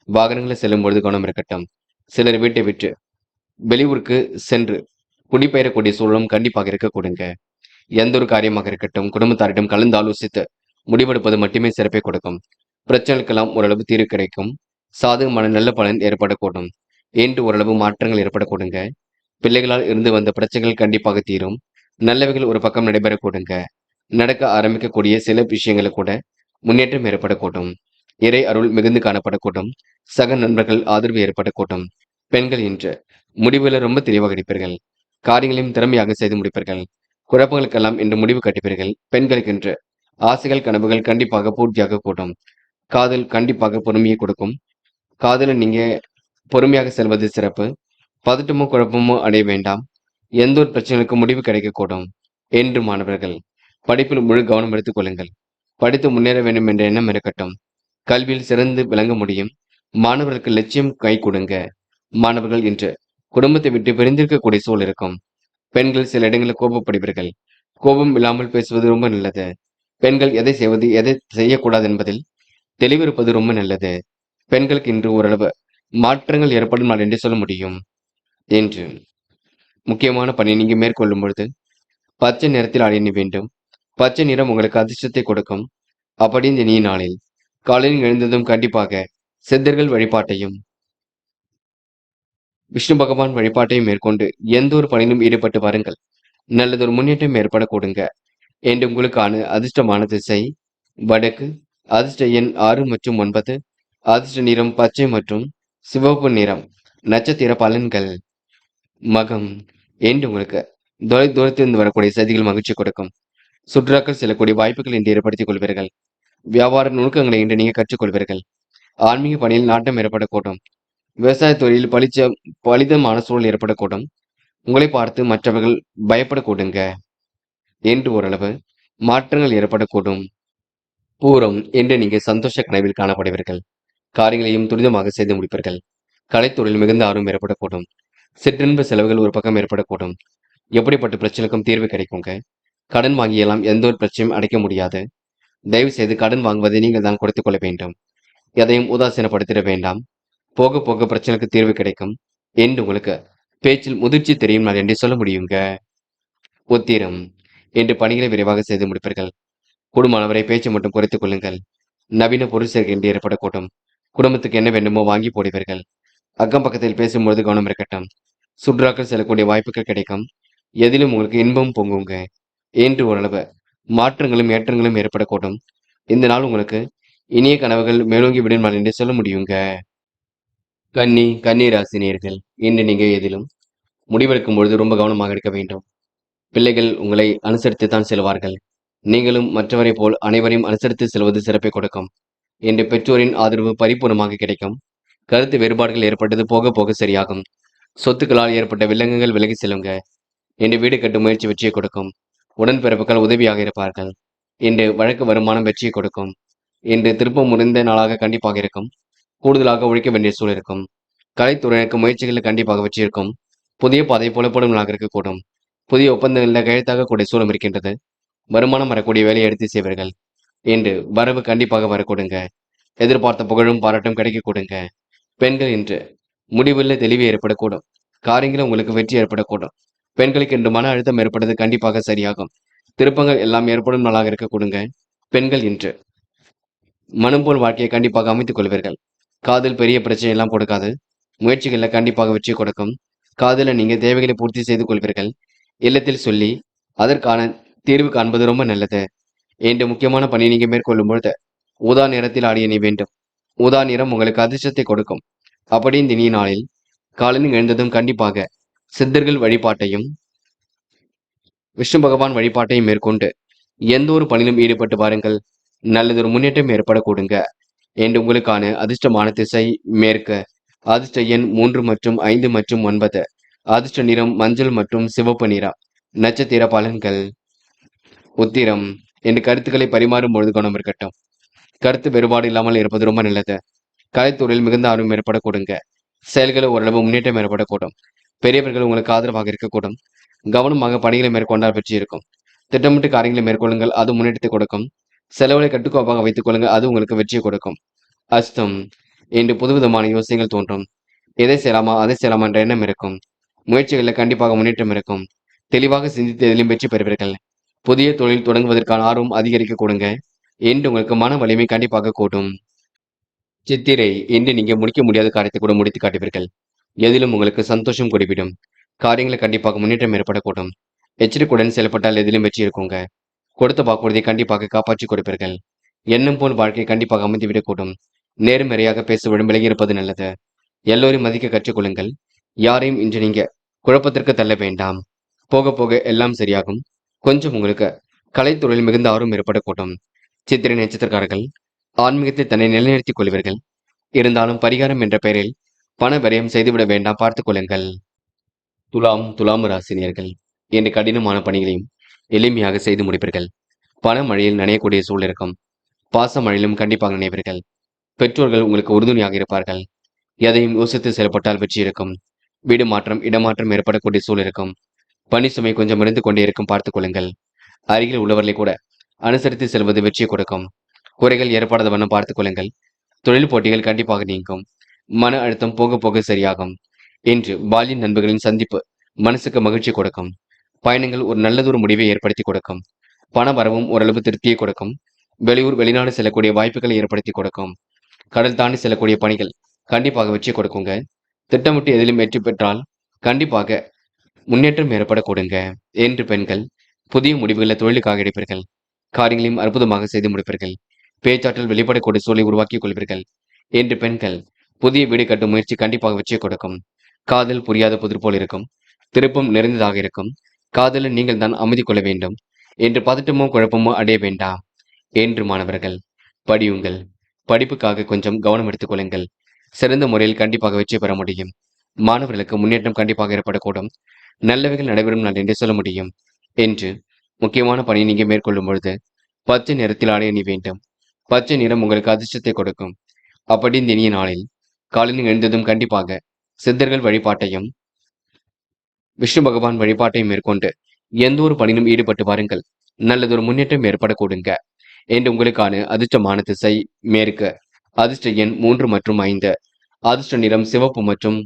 வாகனங்களில் செல்லும் பொழுது கவனம் இருக்கட்டும். சிலர் வீட்டை விட்டு வெளியூருக்கு சென்று குடிபெயரக்கூடிய சூழலும் கண்டிப்பாக இருக்கக்கூடுங்க. எந்த ஒரு காரியமாக இருக்கட்டும் குடும்பத்தாரிடம் கலந்து ஆலோசித்து முடிவெடுப்பது மட்டுமே சிறப்பை கொடுக்கும். பிரச்சனைக்கெல்லாம் ஓரளவு தீர்வு கிடைக்கும். சாதகமான நல்ல பலன் ஏற்படக்கூடும். என்று ஓரளவு மாற்றங்கள் ஏற்படக்கூடுங்க. பிள்ளைகளால் இருந்து வந்த பிரச்சனைகள் கண்டிப்பாக தீரும். நல்லவைகள் ஒரு பக்கம் நடைபெறக்கூடுங்க. நடக்க ஆரம்பிக்கக்கூடிய சில விஷயங்களை கூட முன்னேற்றம் ஏற்படக்கூடும். இறை அருள் மிகுந்து காணப்படக்கூடும். சக நண்பர்கள் ஆதரவு ஏற்படக்கூடும். பெண்கள் இன்று முடிவுகளை ரொம்ப தெளிவாக எடுப்பீர்கள். காரியங்களையும் திறமையாக செய்து முடிப்பீர்கள். குழப்பங்களுக்கெல்லாம் இன்று முடிவு கட்டுப்பீர்கள். பெண்களுக்கு இன்று ஆசைகள் கனவுகள் கண்டிப்பாக பூர்த்தியாக கூடும். காதல் கண்டிப்பாக பொறுமையை கொடுக்கும். காதலை நீங்க பொறுமையாக செல்வது சிறப்பு. பதட்டமோ குழப்பமோ அடைய வேண்டாம். எந்த ஒரு பிரச்சனைக்கும் முடிவு கிடைக்கக்கூடும். என்று மாணவர்கள் படிப்பில் முழு கவனம் எடுத்துக் கொள்ளுங்கள். படித்து முன்னேற வேண்டும் என்ற எண்ணம் இருக்கட்டும். கல்வியில் சிறந்து விளங்க முடியும். மாணவர்களுக்கு லட்சியம் கை கொடுங்க. மாணவர்கள் இன்று குடும்பத்தை விட்டு பிரிந்திருக்கக்கூடிய சூழல் இருக்கும். பெண்கள் சில இடங்களில் கோபப்படுவீர்கள். கோபம் இல்லாமல் பேசுவது ரொம்ப நல்லது. பெண்கள் எதை செய்வது எதை செய்யக்கூடாது என்பதில் தெளிவிருப்பது ரொம்ப நல்லது. பெண்களுக்கு இன்று ஓரளவு மாற்றங்கள் ஏற்படும் நாள் என்று சொல்ல முடியும். என்று முக்கியமான பணி நீங்க மேற்கொள்ளும் பொழுது பச்சை நிறத்தில் அணிய வேண்டும். பச்சை நிறம் உங்களுக்கு அதிர்ஷ்டத்தை கொடுக்கும். அப்படி இந்த நீ நாளில் காலையில் எழுந்ததும் கண்டிப்பாக சித்தர்கள் வழிபாட்டையும் விஷ்ணு பகவான் வழிபாட்டையும் மேற்கொண்டு எந்த ஒரு பணியிலும் ஈடுபட்டு வாருங்கள். நல்லதொரு முன்னேற்றம் ஏற்படக்கூடுங்க. என்று உங்களுக்கான அதிர்ஷ்டமான திசை வடக்கு. அதிர்ஷ்ட எண் 6 மற்றும் 9. அதிர்ஷ்ட நிறம் பச்சை மற்றும் சிவப்பு நிறம். நட்சத்திர பலன்கள் மகம் என்று உங்களுக்கு தூரத்திலிருந்து வரக்கூடிய செய்திகள் மகிழ்ச்சி கொடுக்கும். சுற்றுலாக்கள் செல்லக்கூடிய வாய்ப்புகள் இன்று ஏற்படுத்திக் கொள்வீர்கள். வியாபார நுணுக்கங்களை இன்று நீங்க கற்றுக்கொள்வீர்கள். ஆன்மீக பணியில் நாட்டம் ஏற்படக்கூடும். விவசாயத் துறையில் பலிதமான சூழல் ஏற்படக்கூடும். உங்களை பார்த்து மற்றவர்கள் பயப்படக்கூடுங்க என்று ஓரளவு மாற்றங்கள் ஏற்படக்கூடும். பூரம் என்று நீங்க சந்தோஷ கனவில் காணப்படுவீர்கள். காரியங்களையும் துரிதமாக செய்து முடிப்பீர்கள். கலைத்துறையில் மிகுந்த ஆர்வம் ஏற்படக்கூடும். சிற்றின்ப செலவுகள் ஒரு பக்கம் ஏற்படக்கூடும். எப்படிப்பட்ட பிரச்சனைக்கும் தீர்வு கிடைக்குங்க. கடன் வாங்கியெல்லாம் எந்த ஒரு பிரச்சனையும் அடைக்க முடியாது. தயவு செய்து கடன் வாங்குவதை நீங்கள் தான் கொடுத்துக் கொள்ள வேண்டும். எதையும் உதாசீனப்படுத்திட வேண்டாம். போக போக பிரச்சனைக்கு தீர்வு கிடைக்கும் என்று உங்களுக்கு பேச்சில் முதிர்ச்சி தெரியும் நான் என்று சொல்ல முடியுங்க. உத்திரம் என்று பணிகளை விரைவாக செய்து முடிப்பீர்கள். குடும்பமானவரை பேச்சு மட்டும் குறைத்துக் கொள்ளுங்கள். நவீன பொருள் சேர்க்கை என்று ஏற்படக்கூடும். குடும்பத்துக்கு என்ன வேண்டுமோ வாங்கி போடுவீர்கள். அக்கம் பக்கத்தில் பேசும்பொழுது கவனம் இருக்கட்டும். சுற்றுலாக்கள் செல்லக்கூடிய வாய்ப்புகள் கிடைக்கும். எதிலும் உங்களுக்கு இன்பம் பொங்குங்க என்று ஓரளவு மாற்றங்களும் ஏற்றங்களும் ஏற்படக்கூடும். இந்த நாள் உங்களுக்கு இனிய கனவுகள் மேலோங்கி விடும் நாள் என்று சொல்ல முடியுங்க. கன்னி ராசினியர்கள் இன்று நீங்க எதிலும் முடிவெடுக்கும் பொழுது ரொம்ப கவனமாக எடுக்க வேண்டும். பிள்ளைகள் உங்களை அனுசரித்து தான் செல்வார்கள். நீங்களும் மற்றவரை போல் அனைவரையும் அனுசரித்து செல்வது சிறப்பை கொடுக்கும். இன்று பெற்றோரின் ஆதரவு பரிபூர்ணமாக கிடைக்கும். கருத்து வேறுபாடுகள் ஏற்பட்டது போக போக சரியாகும். சொத்துக்களால் ஏற்பட்ட வில்லங்கங்கள் விலகி செல்லுங்க. இன்று வீடு கட்டும் முயற்சி வெற்றியை கொடுக்கும். உடன்பிறப்புகள் உதவியாக இருப்பார்கள். இன்று வழக்கு வருமானம் வெற்றியை கொடுக்கும். இன்று திருப்பம் முறிந்த நாளாக கண்டிப்பாக இருக்கும். கூடுதலாக உழைக்க வேண்டிய சூழல் இருக்கும். கலைத்துறையினருக்கு முயற்சிகளில் கண்டிப்பாக வெற்றி இருக்கும். புதிய பாதை புலப்படும் நாளாக இருக்கக்கூடும். புதிய ஒப்பந்தங்களில் கையெழுத்தாக கூடிய சூழல் இருக்கின்றது. வருமானம் வரக்கூடிய வேலையை எடுத்து செய்வீர்கள். இன்று வரவு கண்டிப்பாக வரக்கூடுங்க. எதிர்பார்த்த புகழும் பாராட்டும் கிடைக்க கூடுங்க. பெண்கள் இன்று முடிவுள்ள தெளிவு ஏற்படக்கூடும். காரியங்களும் உங்களுக்கு வெற்றி ஏற்படக்கூடும். பெண்களுக்கு இன்று மன அழுத்தம் ஏற்படுவது கண்டிப்பாக சரியாகும். திருப்பங்கள் எல்லாம் ஏற்படும் நாளாக இருக்கக்கூடுங்க. பெண்கள் இன்று மனம் போல் வாழ்க்கையை கண்டிப்பாக அமைத்துக் கொள்வீர்கள். காதல் பெரிய பிரச்சனை எல்லாம் கொடுக்காது. முயற்சிகளில் கண்டிப்பாக வெற்றி கொடுக்கும். காதல நீங்க தேவைகளை பூர்த்தி செய்து கொள்வீர்கள். இல்லத்தில் சொல்லி அதற்கான தீர்வு காண்பது ரொம்ப நல்லது. என்று முக்கியமான பணி நீங்க மேற்கொள்ளும் பொழுது ஊதா நிறத்தில் ஆடிய நீ வேண்டும். ஊதா நிறம் உங்களுக்கு அதிர்ஷ்டத்தை கொடுக்கும். அப்படி இந்த இனிய நாளில் காலையில் எழுந்ததும் கண்டிப்பாக சித்தர்கள் வழிபாட்டையும் விஷ்ணு பகவான் வழிபாட்டையும் மேற்கொண்டு எந்த ஒரு பணியிலும் ஈடுபட்டு பாருங்கள். நல்லதொரு முன்னேற்றம் ஏற்படக்கூடுங்க. என்று உங்களுக்கான அதிர்ஷ்டமான திசை மேற்கு. அதிர்ஷ்ட எண் 3 மற்றும் 5 மற்றும் 9. அதிர்ஷ்ட நிறம் மஞ்சள் மற்றும் சிவப்பு நிறம். நட்சத்திர பலன்கள். உத்திரம் என்று கருத்துக்களை பரிமாறும் பொழுது கவனம் இருக்கட்டும். கருத்து வேறுபாடு இல்லாமல் இருப்பது ரொம்ப நல்லது. கலைத்துறையில் மிகுந்த ஆர்வம் ஏற்படக்கூடுங்க. செயல்களில் ஓரளவு முன்னேற்றம் ஏற்படக்கூடும். பெரியவர்கள் உங்களுக்கு ஆதரவாக இருக்கக்கூடும். கவனமாக பணிகளை மேற்கொண்டால் வெற்றி இருக்கும். திட்டமிட்டு காரியங்களை மேற்கொள்ளுங்கள், அது முன்னேற்றத்தை கொடுக்கும். செலவுகளை கட்டுக்கோப்பாக வைத்துக் கொள்ளுங்கள், அது உங்களுக்கு வெற்றியை கொடுக்கும். அஸ்தம் என்று புதுவிதமான யோசனைகள் தோன்றும். எதை செய்யலாமா அதை செய்யலாமா என்ற எண்ணம் இருக்கும். முயற்சிகளில் கண்டிப்பாக முன்னேற்றம் இருக்கும். தெளிவாக சிந்தித்து எதிலும் வெற்றி பெறுவீர்கள். புதிய தொழில் தொடங்குவதற்கான ஆர்வம் அதிகரிக்க கொடுங்க. என்று உங்களுக்கு மன வலிமை கண்டிப்பாக கூட்டும். சித்திரை என்று நீங்க முடிக்க முடியாத காரியத்தை கூட முடித்து காட்டுவீர்கள். எதிலும் உங்களுக்கு சந்தோஷம் கூடிவிடும். காரியங்களை கண்டிப்பாக முன்னேற்றம் ஏற்படக்கூடும். எச்சரிக்கையுடன் செயல்பட்டால் எதிலும் வெற்றி இருக்குங்க. கொடுத்த வாக்குறுதியை கண்டிப்பாக காப்பாற்றி கொடுப்பீர்கள். எண்ணம் போல் வாழ்க்கை கண்டிப்பாக அமைந்துவிடக்கூடும். நேர்மறையாக பேசுவதும் விலகி இருப்பது நல்லது. எல்லோரையும் மதிக்க கற்றுக்கொள்ளுங்கள். யாரையும் இன்று நீங்க குழப்பத்திற்கு தள்ள வேண்டாம். போக போக எல்லாம் சரியாகும். கொஞ்சம் உங்களுக்கு கலைத்துறையில் மிகுந்த ஆர்வம் ஏற்படக்கூடும். சித்திரை நட்சத்திரக்காரர்கள் ஆன்மீகத்தில் தன்னை நிலைநிறுத்திக் கொள்வீர்கள். இருந்தாலும் பரிகாரம் என்ற பெயரில் பண விரயம் செய்துவிட வேண்டாம், பார்த்துக் கொள்ளுங்கள். துலாம் ராசினியர்கள் என்று கடினமான பணிகளையும் எளிமையாக செய்து முடிப்பீர்கள். பண மழையில் நனையக்கூடிய சூழல் இருக்கும். பாச மழையிலும் கண்டிப்பாக நினைவீர்கள். பெற்றோர்கள் உங்களுக்கு உறுதுணையாக இருப்பார்கள். எதையும் யோசித்து செயல்பட்டால் வெற்றி இருக்கும். வீடு மாற்றம் இடமாற்றம் ஏற்படக்கூடிய சூழல் இருக்கும். பணி சுமை கொஞ்சம் இருந்து கொண்டே இருக்கும், பார்த்துக் கொள்ளுங்கள். அருகில் உள்ளவர்களை கூட அனுசரித்து செல்வது வெற்றியை கொடுக்கும். குறைகள் ஏற்படாத வண்ணம் பார்த்துக் கொள்ளுங்கள். தொழில் போட்டிகள் கண்டிப்பாக நீங்கும். மன அழுத்தம் போக போக சரியாகும். இன்று பால்ய நண்பர்களின் சந்திப்பு மனசுக்கு மகிழ்ச்சி கொடுக்கும். பயணங்கள் ஒரு நல்லதொரு முடிவை ஏற்படுத்தி கொடுக்கும். பண வரவும் ஓரளவு திருப்தியை கொடுக்கும். வெளியூர் வெளிநாடு செல்லக்கூடிய வாய்ப்புகளை ஏற்படுத்தி கொடுக்கும். கடல் தாண்டி செல்லக்கூடிய பணிகள் கண்டிப்பாக வெற்றி கொடுக்குங்க. திட்டமிட்டு எதிலும் வெற்றி பெற்றால் கண்டிப்பாக முன்னேற்றம் ஏற்பட கொடுங்க. என்று பெண்கள் புதிய முடிவுகளை தொழிலுக்காக எடுப்பீர்கள். காரியங்களையும் அற்புதமாக செய்து முடிப்பீர்கள். பேச்சாற்றல் வெளிப்படக்கூடிய சூழலை உருவாக்கிக் கொள்வீர்கள். என்று பெண்கள் புதிய வீடு கட்டும் முயற்சி கண்டிப்பாக வெற்றி கொடுக்கும். காதல் புரியாத புதிர் போல் இருக்கும். திருப்பம் நிறைந்ததாக இருக்கும். காதலில் நீங்கள் தான் அமைதி கொள்ள வேண்டும் என்று பதட்டமோ குழப்பமோ அடைய வேண்டாம் என்று மாணவர்கள் படியுங்கள். படிப்புக்காக கொஞ்சம் கவனம் எடுத்துக் கொள்ளுங்கள். சிறந்த முறையில் கண்டிப்பாக வெற்றி பெற முடியும். மாணவர்களுக்கு முன்னேற்றம் கண்டிப்பாக ஏற்படக்கூடும். நல்லவைகள் நடைபெறும் நாள் என்று சொல்ல முடியும் என்று முக்கியமான பணியை நீங்க மேற்கொள்ளும் பொழுது பச்சை நிறத்தில் ஆடை அணி வேண்டும். பச்சை நிறம் உங்களுக்கு அதிர்ஷ்டத்தை கொடுக்கும். அப்படி இந்த இனிய நாளில் காலையில் எழுந்ததும் கண்டிப்பாக சித்தர்கள் வழிபாட்டையும் விஷ்ணு பகவான் வழிபாட்டையும் மேற்கொண்டு எந்த ஒரு பணியிலும் ஈடுபட்டு வாருங்கள். நல்லதொரு முன்னேற்றம் ஏற்படக்கூடுங்க என்று உங்களுக்கான அதிர்ஷ்டமான திசை மேற்கு. அதிர்ஷ்ட எண் 3 மற்றும் 5. அதிர்ஷ்ட நிறம் சிவப்பு மற்றும்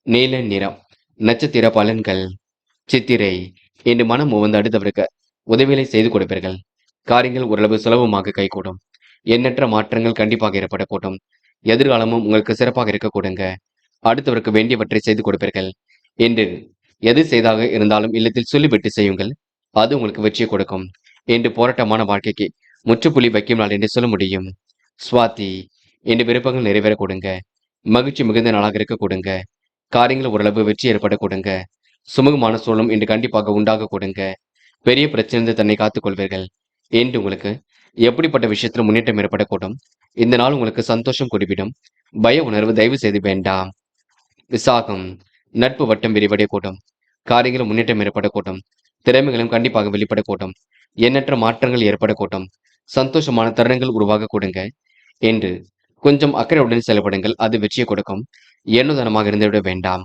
நீல நிறம். நட்சத்திர பலன்கள் சித்திரை. இன்று மனம் உவந்து அடுத்தவருக்கு உதவிகளை செய்து கொடுப்பீர்கள். காரியங்கள் ஓரளவு சுலபமாக கைகூடும். எண்ணற்ற மாற்றங்கள் கண்டிப்பாக ஏற்படக்கூடும். எதிர்காலமும் உங்களுக்கு சிறப்பாக இருக்கக்கூடுங்க. அடுத்தவருக்கு வேண்டியவற்றை செய்து கொடுப்பீர்கள். என்று எது செய்தாக இருந்தாலும் இல்லத்தில் சொல்லிவிட்டு செய்யுங்கள். அது உங்களுக்கு வெற்றியை கொடுக்கும். என்று போராட்டமான வாழ்க்கைக்கு முற்றுப்புள்ளி வைக்கும் நாள் என்று சொல்ல முடியும். சுவாதி. என்று விருப்பங்கள் நிறைவேற கொடுங்க. மகிழ்ச்சி மிகுந்த நாளாக இருக்க கொடுங்க. காரியங்கள் ஓரளவு வெற்றி ஏற்பட கொடுங்க. சுமூகமான சூழலும் இன்று கண்டிப்பாக உண்டாக கொடுங்க. பெரிய பிரச்சனை தன்னை காத்துக் கொள்வீர்கள் என்று உங்களுக்கு எப்படிப்பட்ட விஷயத்தில் முன்னேற்றம் ஏற்படக்கூடும். இந்த நாள் உங்களுக்கு சந்தோஷம் குறிப்பிடும். பய உணர்வு தயவு செய்து வேண்டாம். விசாகம். நட்பு வட்டம் விரிவடையக்கூடும். காரியங்கள் முன்னேற்றம் ஏற்படக்கூடும். திறமைகளும் கண்டிப்பாக வெளிப்படக்கூடும். எண்ணற்ற மாற்றங்கள் ஏற்படக்கூடும். சந்தோஷமான தருணங்கள் உருவாக கொடுங்க என்று கொஞ்சம் அக்கறையுடன் செயல்படுங்கள். அது வெற்றியை கொடுக்கும். எண்ணுதனமாக இருந்துவிட வேண்டாம்.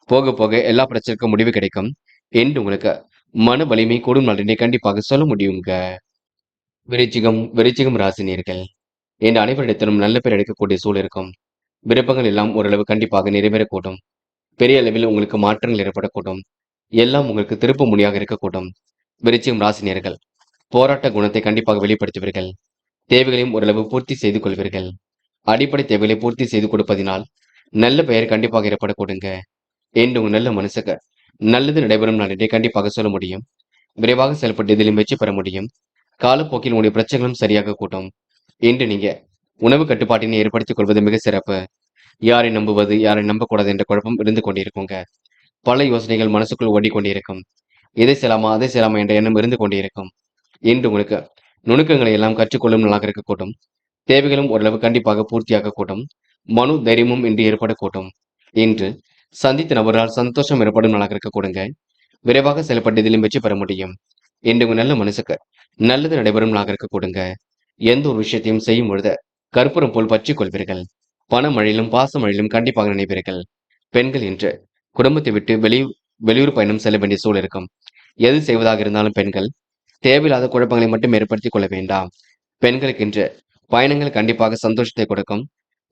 போக போக எல்லா பிரச்சனைக்கும் முடிவு கிடைக்கும் என்று உங்களுக்கு மன வலிமை கூடும் நாளினை கண்டிப்பாக சொல்ல முடியுங்க. விருச்சிகம் ராசினியர்கள் என்று அனைவரிடத்திலும் நல்ல பேர் எடுக்கக்கூடிய சூழல் இருக்கும். விருப்பங்கள் எல்லாம் ஓரளவு கண்டிப்பாக நிறைவேறக்கூடும். பெரிய அளவில் உங்களுக்கு மாற்றங்கள் ஏற்படக்கூடும். எல்லாம் உங்களுக்கு திருப்பு முடியாக இருக்கக்கூடும். விருச்சிகம் ராசினியர்கள் போராட்ட குணத்தை கண்டிப்பாக வெளிப்படுத்துவீர்கள். தேவைகளையும் ஓரளவு பூர்த்தி செய்து கொள்வீர்கள். அடிப்படை தேவைகளை பூர்த்தி செய்து கொடுப்பதினால் நல்ல பெயர் கண்டிப்பாக ஏற்படக்கூடுங்க என்று உங்க நல்ல மனசுக்கு நல்லது நடைபெறும் நாளினை கண்டிப்பாக சொல்ல முடியும். விரைவாக செயல்பட்டு இதிலும் வெற்றி பெற முடியும். காலப்போக்கில் உங்களுடைய பிரச்சனைகளும் சரியாக கூட்டும். இன்று நீங்க உணவு கட்டுப்பாட்டினை ஏற்படுத்திக் கொள்வது மிக சிறப்பு. யாரை நம்புவது யாரை நம்பக்கூடாது என்ற குழப்பம் இருந்து கொண்டிருக்குங்க. பல யோசனைகள் மனசுக்குள் ஓடிக்கொண்டிருக்கும். இதை செய்யலாமா அதை செய்யலாமா என்ற எண்ணம் இருந்து கொண்டிருக்கும். இன்று உங்களுக்கு நுணுக்கங்களை எல்லாம் கற்றுக்கொள்ளும் நாளாக இருக்கக்கூடும். தேவைகளும் ஓரளவு கண்டிப்பாக பூர்த்தியாக கூட்டும். மனு தைரியமும் இன்று ஏற்படக்கூடும். இன்று சந்தித்த நபரால் சந்தோஷம் ஏற்படும் நாளாக இருக்கக்கூடுங்க. விரைவாக செயல்பட்டு இதிலும் வெற்றி பெற முடியும். இன்று உங்க நல்ல மனசுக்கு நல்லது நடைபெறும் நாளாக இருக்கக்கூடுங்க. எந்த ஒரு விஷயத்தையும் செய்யும் பொழுது கற்பூரம் போல் பற்றிக் கொள்வீர்கள். பண மழையிலும் பாச மழையிலும் கண்டிப்பாக நினைப்பீர்கள். பெண்கள் இன்று குடும்பத்தை விட்டு வெளியூர் பயணம் செல்ல வேண்டிய சூழல் இருக்கும். எது செய்வதாக இருந்தாலும் பெண்கள் தேவையில்லாத குழப்பங்களை மட்டும் ஏற்படுத்திக் கொள்ள வேண்டாம். பெண்களுக்கு இன்று பயணங்கள் கண்டிப்பாக சந்தோஷத்தை கொடுக்கும்.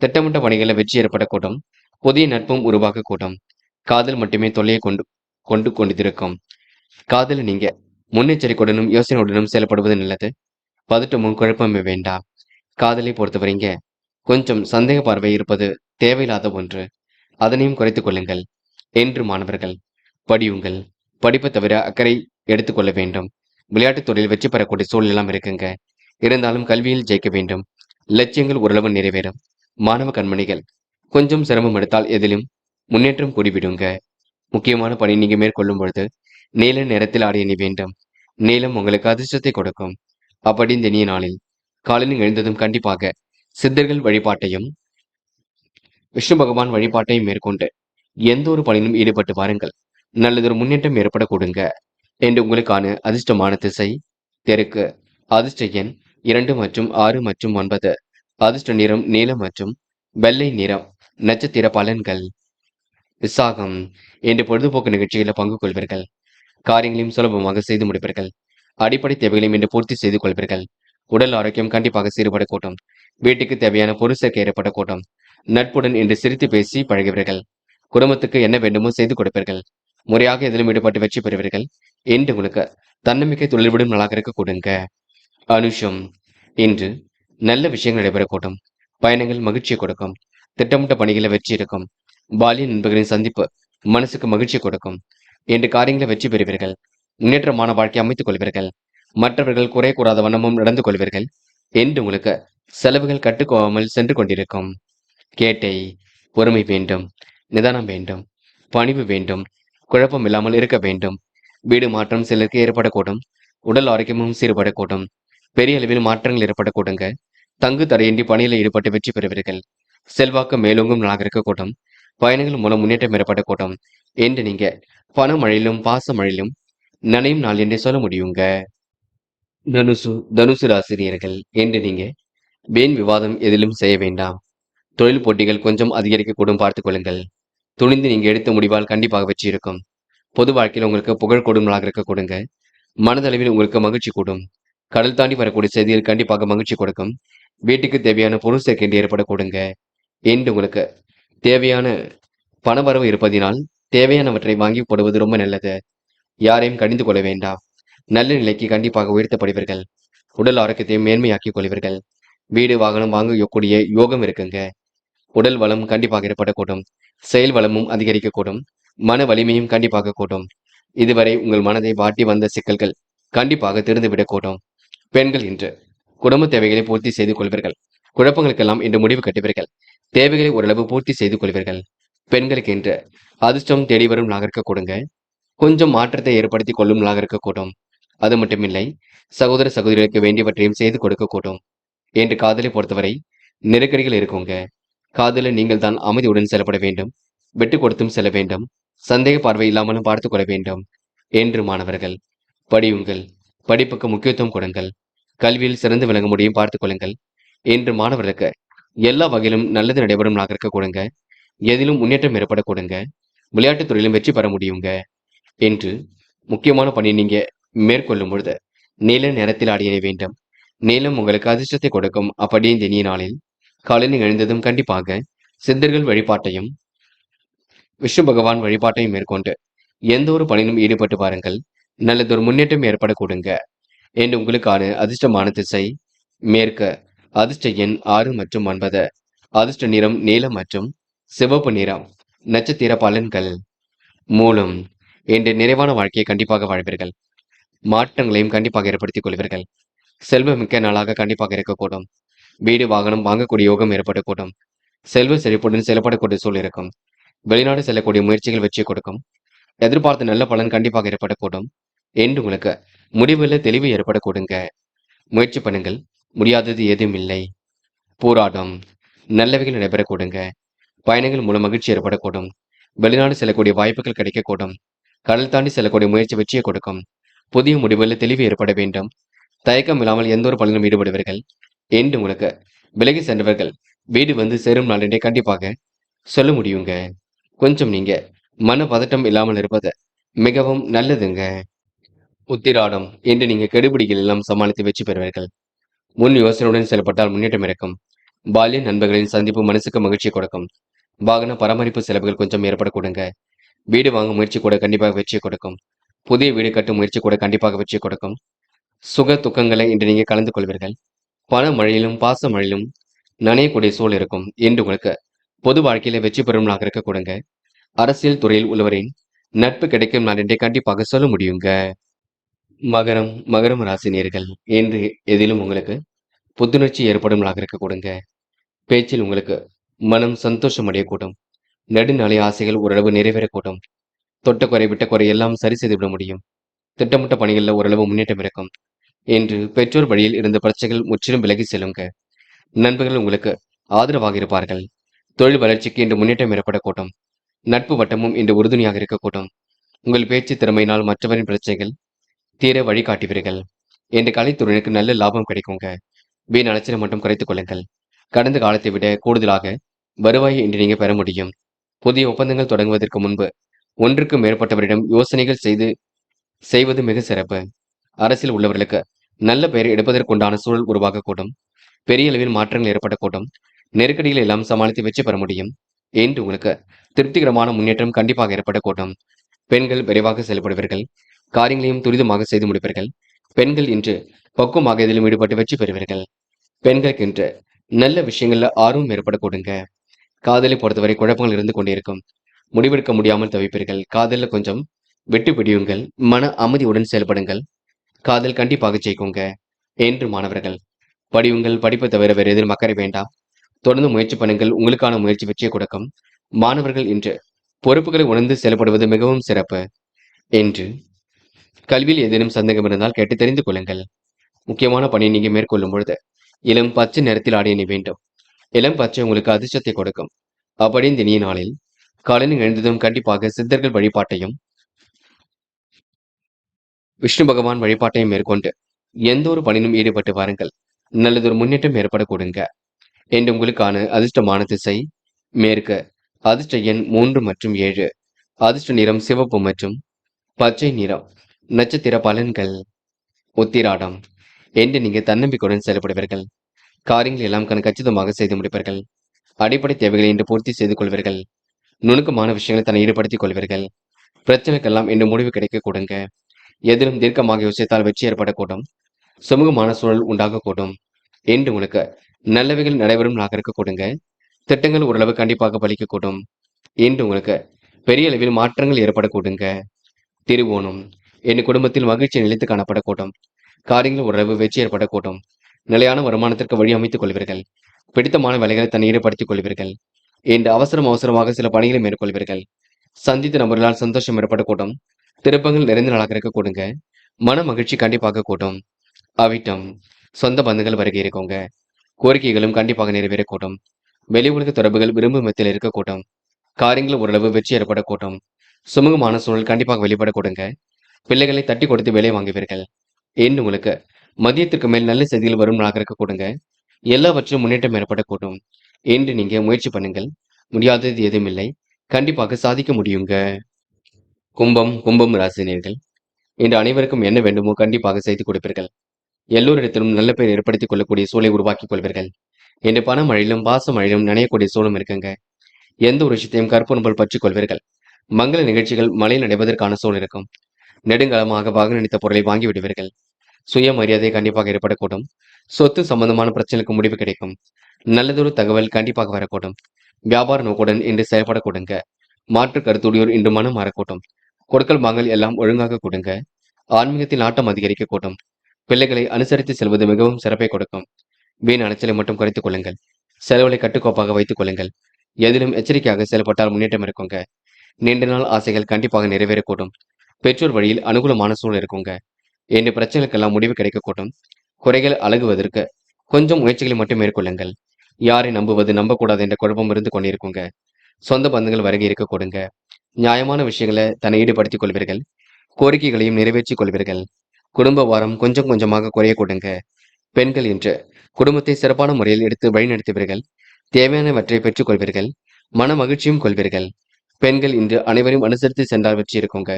திட்டமிட்ட பணிகளில் வெற்றி ஏற்படக்கூடும். புதிய நட்பும் உருவாகக்கூடும். காதல் மட்டுமே தொல்லையை கொண்டு கொண்டிருக்கும். காதல் நீங்க முன்னெச்சரிக்கையுடனும் யோசனையுடனும் செயல்படுவது நல்லது. பதட்டமும் குழப்பமே வேண்டாம். காதலை பொறுத்தவரைங்க கொஞ்சம் சந்தேக பார்வை இருப்பது தேவையில்லாத ஒன்று. அதனையும் குறைத்துக் கொள்ளுங்கள் என்று மாணவர்கள் படியுங்கள். படிப்பை தவிர அக்கறை எடுத்துக்கொள்ள வேண்டும். விளையாட்டுத் துறையில் வெற்றி பெறக்கூடிய சூழலெல்லாம் இருக்குங்க. இருந்தாலும் கல்வியில் ஜெயிக்க வேண்டும். லட்சியங்கள் ஓரளவு நிறைவேறும். மாணவ கண்மணிகள் கொஞ்சம் சிரமம் எடுத்தால் எதிலும் முன்னேற்றம் கூடிவிடுங்க. முக்கியமான பணி நீங்க மேற்கொள்ளும் பொழுது நீல நிறத்தில் ஆடை அணி வேண்டும். நீலம் உங்களுக்கு அதிர்ஷ்டத்தை கொடுக்கும். அப்படி இந்த இனிய நாளில் காலையில் எழுந்ததும் கண்டிப்பாக சித்தர்கள் வழிபாட்டையும் விஷ்ணு பகவான் வழிபாட்டையும் மேற்கொண்டு எந்த ஒரு பணியிலும் ஈடுபட்டு வாருங்கள். நல்லதொரு முன்னேற்றம் ஏற்பட கொடுங்க என்று உங்களுக்கான அதிர்ஷ்டமான திசை தெற்கு. அதிர்ஷ்ட எண் 2 மற்றும் 6 மற்றும் 9. அதிர்ஷ்ட நிறம் நீலம் மற்றும் வெள்ளை நிறம். நட்சத்திர பலன்கள் விசாகம். என்று பொழுதுபோக்கு நிகழ்ச்சிகளில் பங்கு கொள்வீர்கள். காரியங்களையும் சுலபமாக செய்து முடிப்பீர்கள். அடிப்படை தேவைகளையும் இன்று பூர்த்தி செய்து கொள்வீர்கள். உடல் ஆரோக்கியம் கண்டிப்பாக சீர்பட கூட்டும். வீட்டுக்கு தேவையான பொருள் சேர்க்கை ஏற்பட கூட்டும். நட்புடன் இன்று சிரித்து பேசி பழகுவீர்கள். குடும்பத்துக்கு என்ன வேண்டுமோ செய்து கொடுப்பீர்கள். முறையாக எதிலும் ஈடுபட்டு வெற்றி பெறுவீர்கள். என்று உங்களுக்கு தன்னம்பிக்கை தொழில்விடும் நாளாக இருக்க கொடுங்க. அனுஷம். இன்று நல்ல விஷயங்கள் நடைபெறக்கூடும். பயணங்கள் மகிழ்ச்சியை கொடுக்கும். திட்டமிட்ட பணிகளை வெற்றி இருக்கும். பாலிய நண்பர்களின் சந்திப்பு மனசுக்கு மகிழ்ச்சி கொடுக்கும். என்று காரியங்களை வெற்றி பெறுவீர்கள். முன்னேற்றமான வாழ்க்கை அமைத்துக் கொள்வீர்கள். மற்றவர்கள் குறை கூறாத வண்ணமும் நடந்து கொள்வீர்கள். என்று உங்களுக்கு செலவுகள் கட்டுக்கோவாமல் சென்று கொண்டிருக்கும். கேட்டை. பொறுமை வேண்டும். நிதானம் வேண்டும். பணிவு வேண்டும். குழப்பம் இல்லாமல் இருக்க வேண்டும். வீடு மாற்றம் சிலருக்கு ஏற்படக்கூடும். உடல் ஆரோக்கியமும் சீர்படக்கூடும். பெரிய அளவில் மாற்றங்கள் ஏற்படக்கூடுங்க. தங்கு தடையின்றி பணியில் ஈடுபட்டு வெற்றி பெறுவீர்கள். செல்வாக்கு மேலோங்கும் நாளாக இருக்கக்கூடும். பயணங்கள் மூலம் முன்னேற்றம் ஏற்படக்கூடும் என்று நீங்க பண மழையிலும் பாச மழையிலும் நனையும் நாள் என்றே சொல்ல முடியுங்க. தனுசு ராசினியர்கள் என்று நீங்க வீண் விவாதம் எதிலும் செய்ய வேண்டாம். தொழில் போட்டிகள் கொஞ்சம் அதிகரிக்கக்கூடும், பார்த்துக் கொள்ளுங்கள். துணிந்து நீங்க எடுத்த முடிவால் கண்டிப்பாக வெற்றி இருக்கும். பொது வாழ்க்கையில் உங்களுக்கு புகழ் கூடும் நாளாக இருக்க கொடுங்க. மனதளவில் உங்களுக்கு மகிழ்ச்சி கூடும். கடல் தாண்டி வரக்கூடிய செய்திகள் கண்டிப்பாக மகிழ்ச்சி கொடுக்கும். வீட்டுக்கு தேவையான பொருள் சேர்க்கை ஏற்பட கொடுங்க என்று உங்களுக்கு தேவையான பணவரவு இருப்பதினால் தேவையானவற்றை வாங்கி போடுவது ரொம்ப நல்லது. யாரையும் கடிந்து கொள்ள வேண்டாம். நல்ல நிலைக்கு கண்டிப்பாக உயர்த்தப்படுவீர்கள். உடல் ஆரோக்கியத்தையும் மேன்மையாக்கிக் கொள்வீர்கள். வீடு வாகனம் வாங்கக்கூடிய யோகம் இருக்குங்க. உடல் வளம் கண்டிப்பாக ஏற்படக்கூடும். செயல் வளமும் அதிகரிக்கக்கூடும். மன வலிமையும் கண்டிப்பாக கூடும். இதுவரை உங்கள் மனதை வாட்டி வந்த சிக்கல்கள் கண்டிப்பாக தெரிந்துவிடக்கூடும். பெண்கள் இன்று குடும்ப தேவைகளை பூர்த்தி செய்து கொள்வீர்கள். குழப்பங்களுக்கெல்லாம் இன்று முடிவு கட்டுவீர்கள். தேவைகளை ஓரளவு பூர்த்தி செய்து கொள்வீர்கள். பெண்களுக்கு இன்று அதிர்ஷ்டம் தேடி வரும் நாளாக இருக்க கொடுங்க. கொஞ்சம் மாற்றத்தை ஏற்படுத்திக் கொள்ளும் நாளாக இருக்கக்கூடும். அது மட்டுமில்லை, சகோதர சகோதரிகளுக்கு வேண்டியவற்றையும் செய்து கொடுக்கக்கூடும். என்று காதலை பொறுத்தவரை நெருக்கடிகள் இருக்குங்க. காதல நீங்கள் தான் அமைதியுடன் செல்லப்பட வேண்டும். விட்டு கொடுத்தும் செல்ல வேண்டும். சந்தேக பார்வை இல்லாமலும் பார்த்துக் கொள்ள வேண்டும் என்று மாணவர்கள் படியுங்கள். படிப்புக்கு முக்கியத்துவம் கொடுங்கள். கல்வியில் சிறந்து விளங்க முடியும், பார்த்துக் கொள்ளுங்கள் என்று மாணவர்களுக்கு எல்லா வகையிலும் நல்லது நடைபெறும் நாளாக இருக்க கொடுங்க. எதிலும் முன்னேற்றம் ஏற்பட கொடுங்க. விளையாட்டுத் துறையிலும் வெற்றி பெற முடியுங்க என்று முக்கியமான பணி நீங்க மேற்கொள்ளும் பொழுது நீல நேரத்தில் அடைய வேண்டும். நீளம் உங்களுக்கு அதிர்ஷ்டத்தை கொடுக்கும். அப்படி இந்த இனிய நாளில் காலையில் எழுந்ததும் கண்டிப்பாக சித்தர்கள் வழிபாட்டையும் விஷ்ணு பகவான் வழிபாட்டையும் மேற்கொண்டு எந்த ஒரு பணியிலும் ஈடுபட்டு பாருங்கள். நல்லதொரு முன்னேற்றம் ஏற்பட கொடுங்க என்று உங்களுக்கான அதிர்ஷ்டமான திசை மேற்கு. அதிர்ஷ்ட எண் 6 மற்றும் 9. அதிர்ஷ்ட நிறம் நீலம் மற்றும் சிவப்பு நிறம். நட்சத்திர பலன்கள். மூலம் என்று நிறைவான வாழ்க்கையை கண்டிப்பாக வாழ்வீர்கள். மாற்றங்களையும் கண்டிப்பாக ஏற்படுத்திக் கொள்வீர்கள். செல்வமிக்க நாளாக கண்டிப்பாக இருக்கக்கூடும். வீடு வாகனம் வாங்கக்கூடிய யோகம் ஏற்படக்கூடும். செல்வ செழிப்புடன் செயல்படக்கூடிய சூழல் இருக்கும். வெளிநாடு செல்லக்கூடிய முயற்சிகள் வெற்றி கொடுக்கும். எதிர்பார்த்த நல்ல பலன் கண்டிப்பாக ஏற்படக்கூடும் என்று உங்களுக்கு முடிவில் தெளிவு ஏற்படக்கூடுங்க. முயற்சி பண்ணுங்கள். முடியாதது எதுவும் இல்லை. போராட்டம் நல்லவைகள் நடைபெறக்கூடுங்க. பயணங்கள் மூலம் மகிழ்ச்சி ஏற்படக்கூடும். வெளிநாடு செல்லக்கூடிய வாய்ப்புகள் கிடைக்கக்கூடும். கடல் தாண்டி செல்லக்கூடிய முயற்சி வெற்றியை கொடுக்கும். புதிய முடிவில் தெளிவு ஏற்பட வேண்டும். தயக்கம் இல்லாமல் எந்த ஒரு பலனும் ஈடுபடுவீர்கள் என்று உங்களுக்கு விலகி சென்றவர்கள் வீடு வந்து சேரும் நாளென்றே கண்டிப்பாக சொல்ல முடியுங்க. கொஞ்சம் நீங்க மன பதட்டம் இல்லாமல் இருப்பது மிகவும் நல்லதுங்க. உத்திராடம் என்று நீங்க கெடுபிடிகள் எல்லாம் சமாளித்து வெற்றி பெறுவீர்கள். முன் யோசனையுடன் செயல்பட்டால் முன்னேற்றம் இருக்கும். பால்ய நண்பர்களின் சந்திப்பு மனசுக்கு மகிழ்ச்சி கொடுக்கும். வாகன பராமரிப்பு செலவுகள் கொஞ்சம் ஏற்பட கொடுங்க. வீடு வாங்க முயற்சி கூட கண்டிப்பாக வெற்றி கொடுக்கும். புதிய வீடு கட்டும் முயற்சி கூட கண்டிப்பாக வெற்றி கொடுக்கும். சுக துக்கங்களை இன்று நீங்க கலந்து கொள்வீர்கள். பண மழையிலும் பாச மழையிலும் நனையக்கூடிய சூழல் இருக்கும் என்று உங்களுக்கு பொது வாழ்க்கையில வெற்றி பெறும் நாளாக இருக்க கொடுங்க. அரசியல் துறையில் உள்ளவரின் நட்பு கிடைக்கும் நாள் என்றே கண்டிப்பாக சொல்ல முடியுங்க. மகரம் ராசினியர்கள் என்று எதிலும் உங்களுக்கு புத்துணர்ச்சி ஏற்படும் நாளாக இருக்க கொடுங்க. பேச்சில் உங்களுக்கு மனம் சந்தோஷம் அடையக்கூடும். நெடுநாளை ஆசைகள் ஓரளவு நிறைவேறக்கூடும். தொட்ட குறை விட்ட குறை எல்லாம் சரி செய்துவிட முடியும். திட்டமிட்ட பணிகளில் ஓரளவு முன்னேற்றம் இருக்கும் என்று பெற்றோர் வழியில் இருந்த பிரச்சனைகள் முற்றிலும் விலகி செல்லுங்க. நண்பர்கள் உங்களுக்கு ஆதரவாக இருப்பார்கள். தொழில் வளர்ச்சிக்கு இன்று முன்னேற்றம் ஏற்படக்கூடும். நட்பு வட்டமும் இன்று உறுதுணையாக இருக்கக்கூடும். உங்கள் பேச்சு திறமையினால் மற்றவரின் பிரச்சனைகள் தீர வழிகாட்டுவீர்கள் என்று கலைத்துறையினருக்கு நல்ல லாபம் கிடைக்குங்க. வீண் அலைச்சலை மட்டும் குறைத்துக் கொள்ளுங்கள். கடந்த காலத்தை விட கூடுதலாக வருவாயை இன்று நீங்க பெற முடியும். புதிய ஒப்பந்தங்கள் தொடங்குவதற்கு முன்பு ஒன்றுக்கு மேற்பட்டவரிடம் யோசனைகள் செய்வது மிக சிறப்பு. அரசியல் உள்ளவர்களுக்கு நல்ல பெயர் எடுப்பதற்குண்டான சூழல் உருவாகக்கூடும். பெரிய அளவில் மாற்றங்கள் ஏற்படக்கூடும். நெருக்கடிகள் எல்லாம் சமாளித்து வெற்றி பெற முடியும் என்று உங்களுக்கு திருப்திகரமான முன்னேற்றம் கண்டிப்பாக ஏற்படக்கூடும். பெண்கள் விரைவாக செயல்படுவீர்கள். காரியங்களையும் துரிதமாக செய்து முடிப்பீர்கள். பெண்கள் இன்று பக்குவமாக இதிலும் ஈடுபட்டு வெற்றி பெறுவீர்கள். பெண்களுக்கு இன்று நல்ல விஷயங்கள்ல ஆர்வம் ஏற்படக்கூடுங்க. காதலை பொறுத்தவரை குழப்பங்கள் இருந்து கொண்டிருக்கும். முடிவெடுக்க முடியாமல் தவிப்பீர்கள். காதலில் கொஞ்சம் விட்டு பிடியுங்கள். மன அமைதியுடன் செயல்படுங்கள். காதல் கண்டிப்பாக ஜெயிக்குங்க என்று மாணவர்கள் படியுங்கள். படிப்பை தவிர வேறு எதிலும் அக்கறை வேண்டாம். தொடர்ந்து முயற்சி பண்ணுங்கள். உங்களுக்கான முயற்சி வெற்றியை கொடுக்கும். மாணவர்கள் இன்று பொறுப்புகளை உணர்ந்து செயல்படுவது மிகவும் சிறப்பு என்று. கல்வியில் ஏதேனும் சந்தேகம் இருந்தால் கேட்டு தெரிந்து கொள்ளுங்கள். முக்கியமான பணியை நீங்க மேற்கொள்ளும் பொழுது இளம் பச்சை நிறத்தில் ஆடை அணி வேண்டும். இளம் பச்சை உங்களுக்கு அதிர்ஷ்டத்தை கொடுக்கும். அப்படி இந்த இனிய நாளில் காலையில் எழுந்ததும் கண்டிப்பாக சித்தர்கள் வழிபாட்டையும் விஷ்ணு பகவான் வழிபாட்டையும் மேற்கொண்டு எந்த ஒரு பணியிலும் ஈடுபட்டு வாருங்கள். நல்லதொரு முன்னேற்றம் ஏற்பட கொடுங்க என்று. உங்களுக்கான அதிர்ஷ்டமான திசை மேற்கு. அதிர்ஷ்ட எண் 3 மற்றும் 7. அதிர்ஷ்ட நிறம் சிவப்பு மற்றும் பச்சை நிறம். நட்சத்திர பலன்கள். உத்திராடம் என்று நீங்க தன்னம்பிக்கையுடன் செயல்படுவீர்கள். காரியங்கள் எல்லாம் கச்சிதமாக செய்து முடிப்பீர்கள். அடிப்படை தேவைகளை இன்று பூர்த்தி செய்து கொள்வீர்கள். நுணுக்கமான விஷயங்களை தன்னை ஈடுபடுத்திக் கொள்வீர்கள். பிரச்சனைக்கெல்லாம் இன்று முடிவு கிடைக்க கொடுங்க. எதிலும் தீர்க்கமாக யோசித்தால் வெற்றி ஏற்படக்கூடும். சுமூகமான சூழல் உண்டாகக்கூடும் என்று உங்களுக்கு நல்லவைகள் நடைபெறும் நாக இருக்க கொடுங்க. திட்டங்கள் ஓரளவு கண்டிப்பாக பலிக்கக்கூடும் என்று உங்களுக்கு பெரிய அளவில் மாற்றங்கள் ஏற்படக்கூடுங்க. திருவோணம் என் குடும்பத்தில் மகிழ்ச்சி நிலைத்து காணப்படக்கூடும். காரியங்கள் ஓரளவு வெற்றி ஏற்படக்கூடும். நிலையான வருமானத்திற்கு வழி அமைத்துக் கொள்வீர்கள். பிடித்தமான வேலைகளை தன்னை ஈடுபடுத்திக் கொள்வீர்கள் என்று அவசரமாக சில பணிகளை மேற்கொள்வீர்கள். சந்தித்த நபர்களால் சந்தோஷம் ஏற்படக்கூடும். திருப்பங்கள் நிறைந்த நாளாக இருக்க கொடுங்க. மன மகிழ்ச்சி கண்டிப்பாக கூட்டும். அவிட்டம் சொந்த பந்துகள் வருகை இருக்கோங்க. கோரிக்கைகளும் கண்டிப்பாக நிறைவேறக்கூடும். வெளி உலக தொடர்புகள் விரும்பும் விதத்தில் இருக்கக்கூடும். காரியங்கள் ஓரளவு வெற்றி ஏற்படக்கூடும். சுமூகமான சூழல் கண்டிப்பாக வெளிப்பட கொடுங்க. பிள்ளைகளை தட்டி கொடுத்து வேலை வாங்குவீர்கள். என்று உங்களுக்கு மதியத்திற்கு மேல் நல்ல செய்திகள் வரும் நாளாக இருக்க கொடுங்க. எல்லாவற்றும் முன்னேற்றம் ஏற்படக்கூடும் என்று நீங்க முயற்சி பண்ணுங்கள். முடியாதது எதுவும் இல்லை. கண்டிப்பாக சாதிக்க முடியுங்க. கும்பம் ராசினியர்கள் இன்று அனைவருக்கும் என்ன வேண்டுமோ கண்டிப்பாக செய்து கொடுப்பீர்கள். எல்லோரிடத்திலும் நல்ல பெயர் ஏற்படுத்திக் கொள்ளக்கூடிய சூழலை உருவாக்கிக் கொள்வீர்கள். இன்று பண மழையிலும் பாச மழையிலும் நனையக்கூடிய சூழலும் இருக்குங்க. எந்த ஒரு விஷயத்தையும் கற்பனை போல் பற்றிக் கொள்வீர்கள். மங்கள நிகழ்ச்சிகள் மழையில் நடைபெறுவதற்கான சூழல் இருக்கும். நெடுங்காலமாக வாங்க நினைத்த பொருளை வாங்கி விடுவீர்கள். சுயமரியாதை கண்டிப்பாக ஏற்படக்கூடும். சொத்து சம்பந்தமான பிரச்சனைக்கு முடிவு கிடைக்கும். நல்லதொரு தகவல் கண்டிப்பாக வரக்கூடும். வியாபார நோக்குடன் இன்று செயல்படக்கூடுங்க. மாற்று கருத்துடையோர் இன்று மனம் மாறக்கூடும். கொடுக்கல் வாங்கல் எல்லாம் ஒழுங்காக கொடுங்க. ஆன்மீகத்தில் நாட்டம் அதிகரிக்க கூடும். பிள்ளைகளை அனுசரித்து செல்வது மிகவும் சிறப்பை கொடுக்கும். வீண் அலைச்சலை மட்டும் குறைத்துக் கொள்ளுங்கள். செலவுகளை கட்டுக்கோப்பாக வைத்துக் கொள்ளுங்கள். எதிலும் எச்சரிக்கையாக செயல்பட்டால் முன்னேற்றம் இருக்குங்க. நீண்ட நாள் ஆசைகள் கண்டிப்பாக நிறைவேறக்கூடும். பெற்றோர் வழியில் அனுகூலமான சூழல் இருக்குங்க. என்று பிரச்சனைக்கெல்லாம் முடிவு கிடைக்கக்கூடும். குறைகள் அழகுவதற்கு கொஞ்சம் முயற்சிகளை மட்டும் மேற்கொள்ளுங்கள். யாரை நம்புவது நம்பக்கூடாது என்ற குழப்பம் இருந்து கொண்டிருக்குங்க. சொந்த பந்தங்கள் வருகை இருக்க கொடுங்க. நியாயமான விஷயங்களை தன்னை ஈடுபடுத்திக் கொள்வீர்கள். கோரிக்கைகளையும் நிறைவேற்றிக் கொள்வீர்கள். குடும்ப வாரம் கொஞ்சம் கொஞ்சமாக குறைய கொடுங்க. பெண்கள் என்று குடும்பத்தை சிறப்பான முறையில் எடுத்து வழிநடத்துவீர்கள். தேவையானவற்றை பெற்றுக் கொள்வீர்கள். மன மகிழ்ச்சியும் கொள்வீர்கள். பெண்கள் இன்று அனைவரையும் அனுசரித்து சென்றால் வெற்றி இருக்குங்க.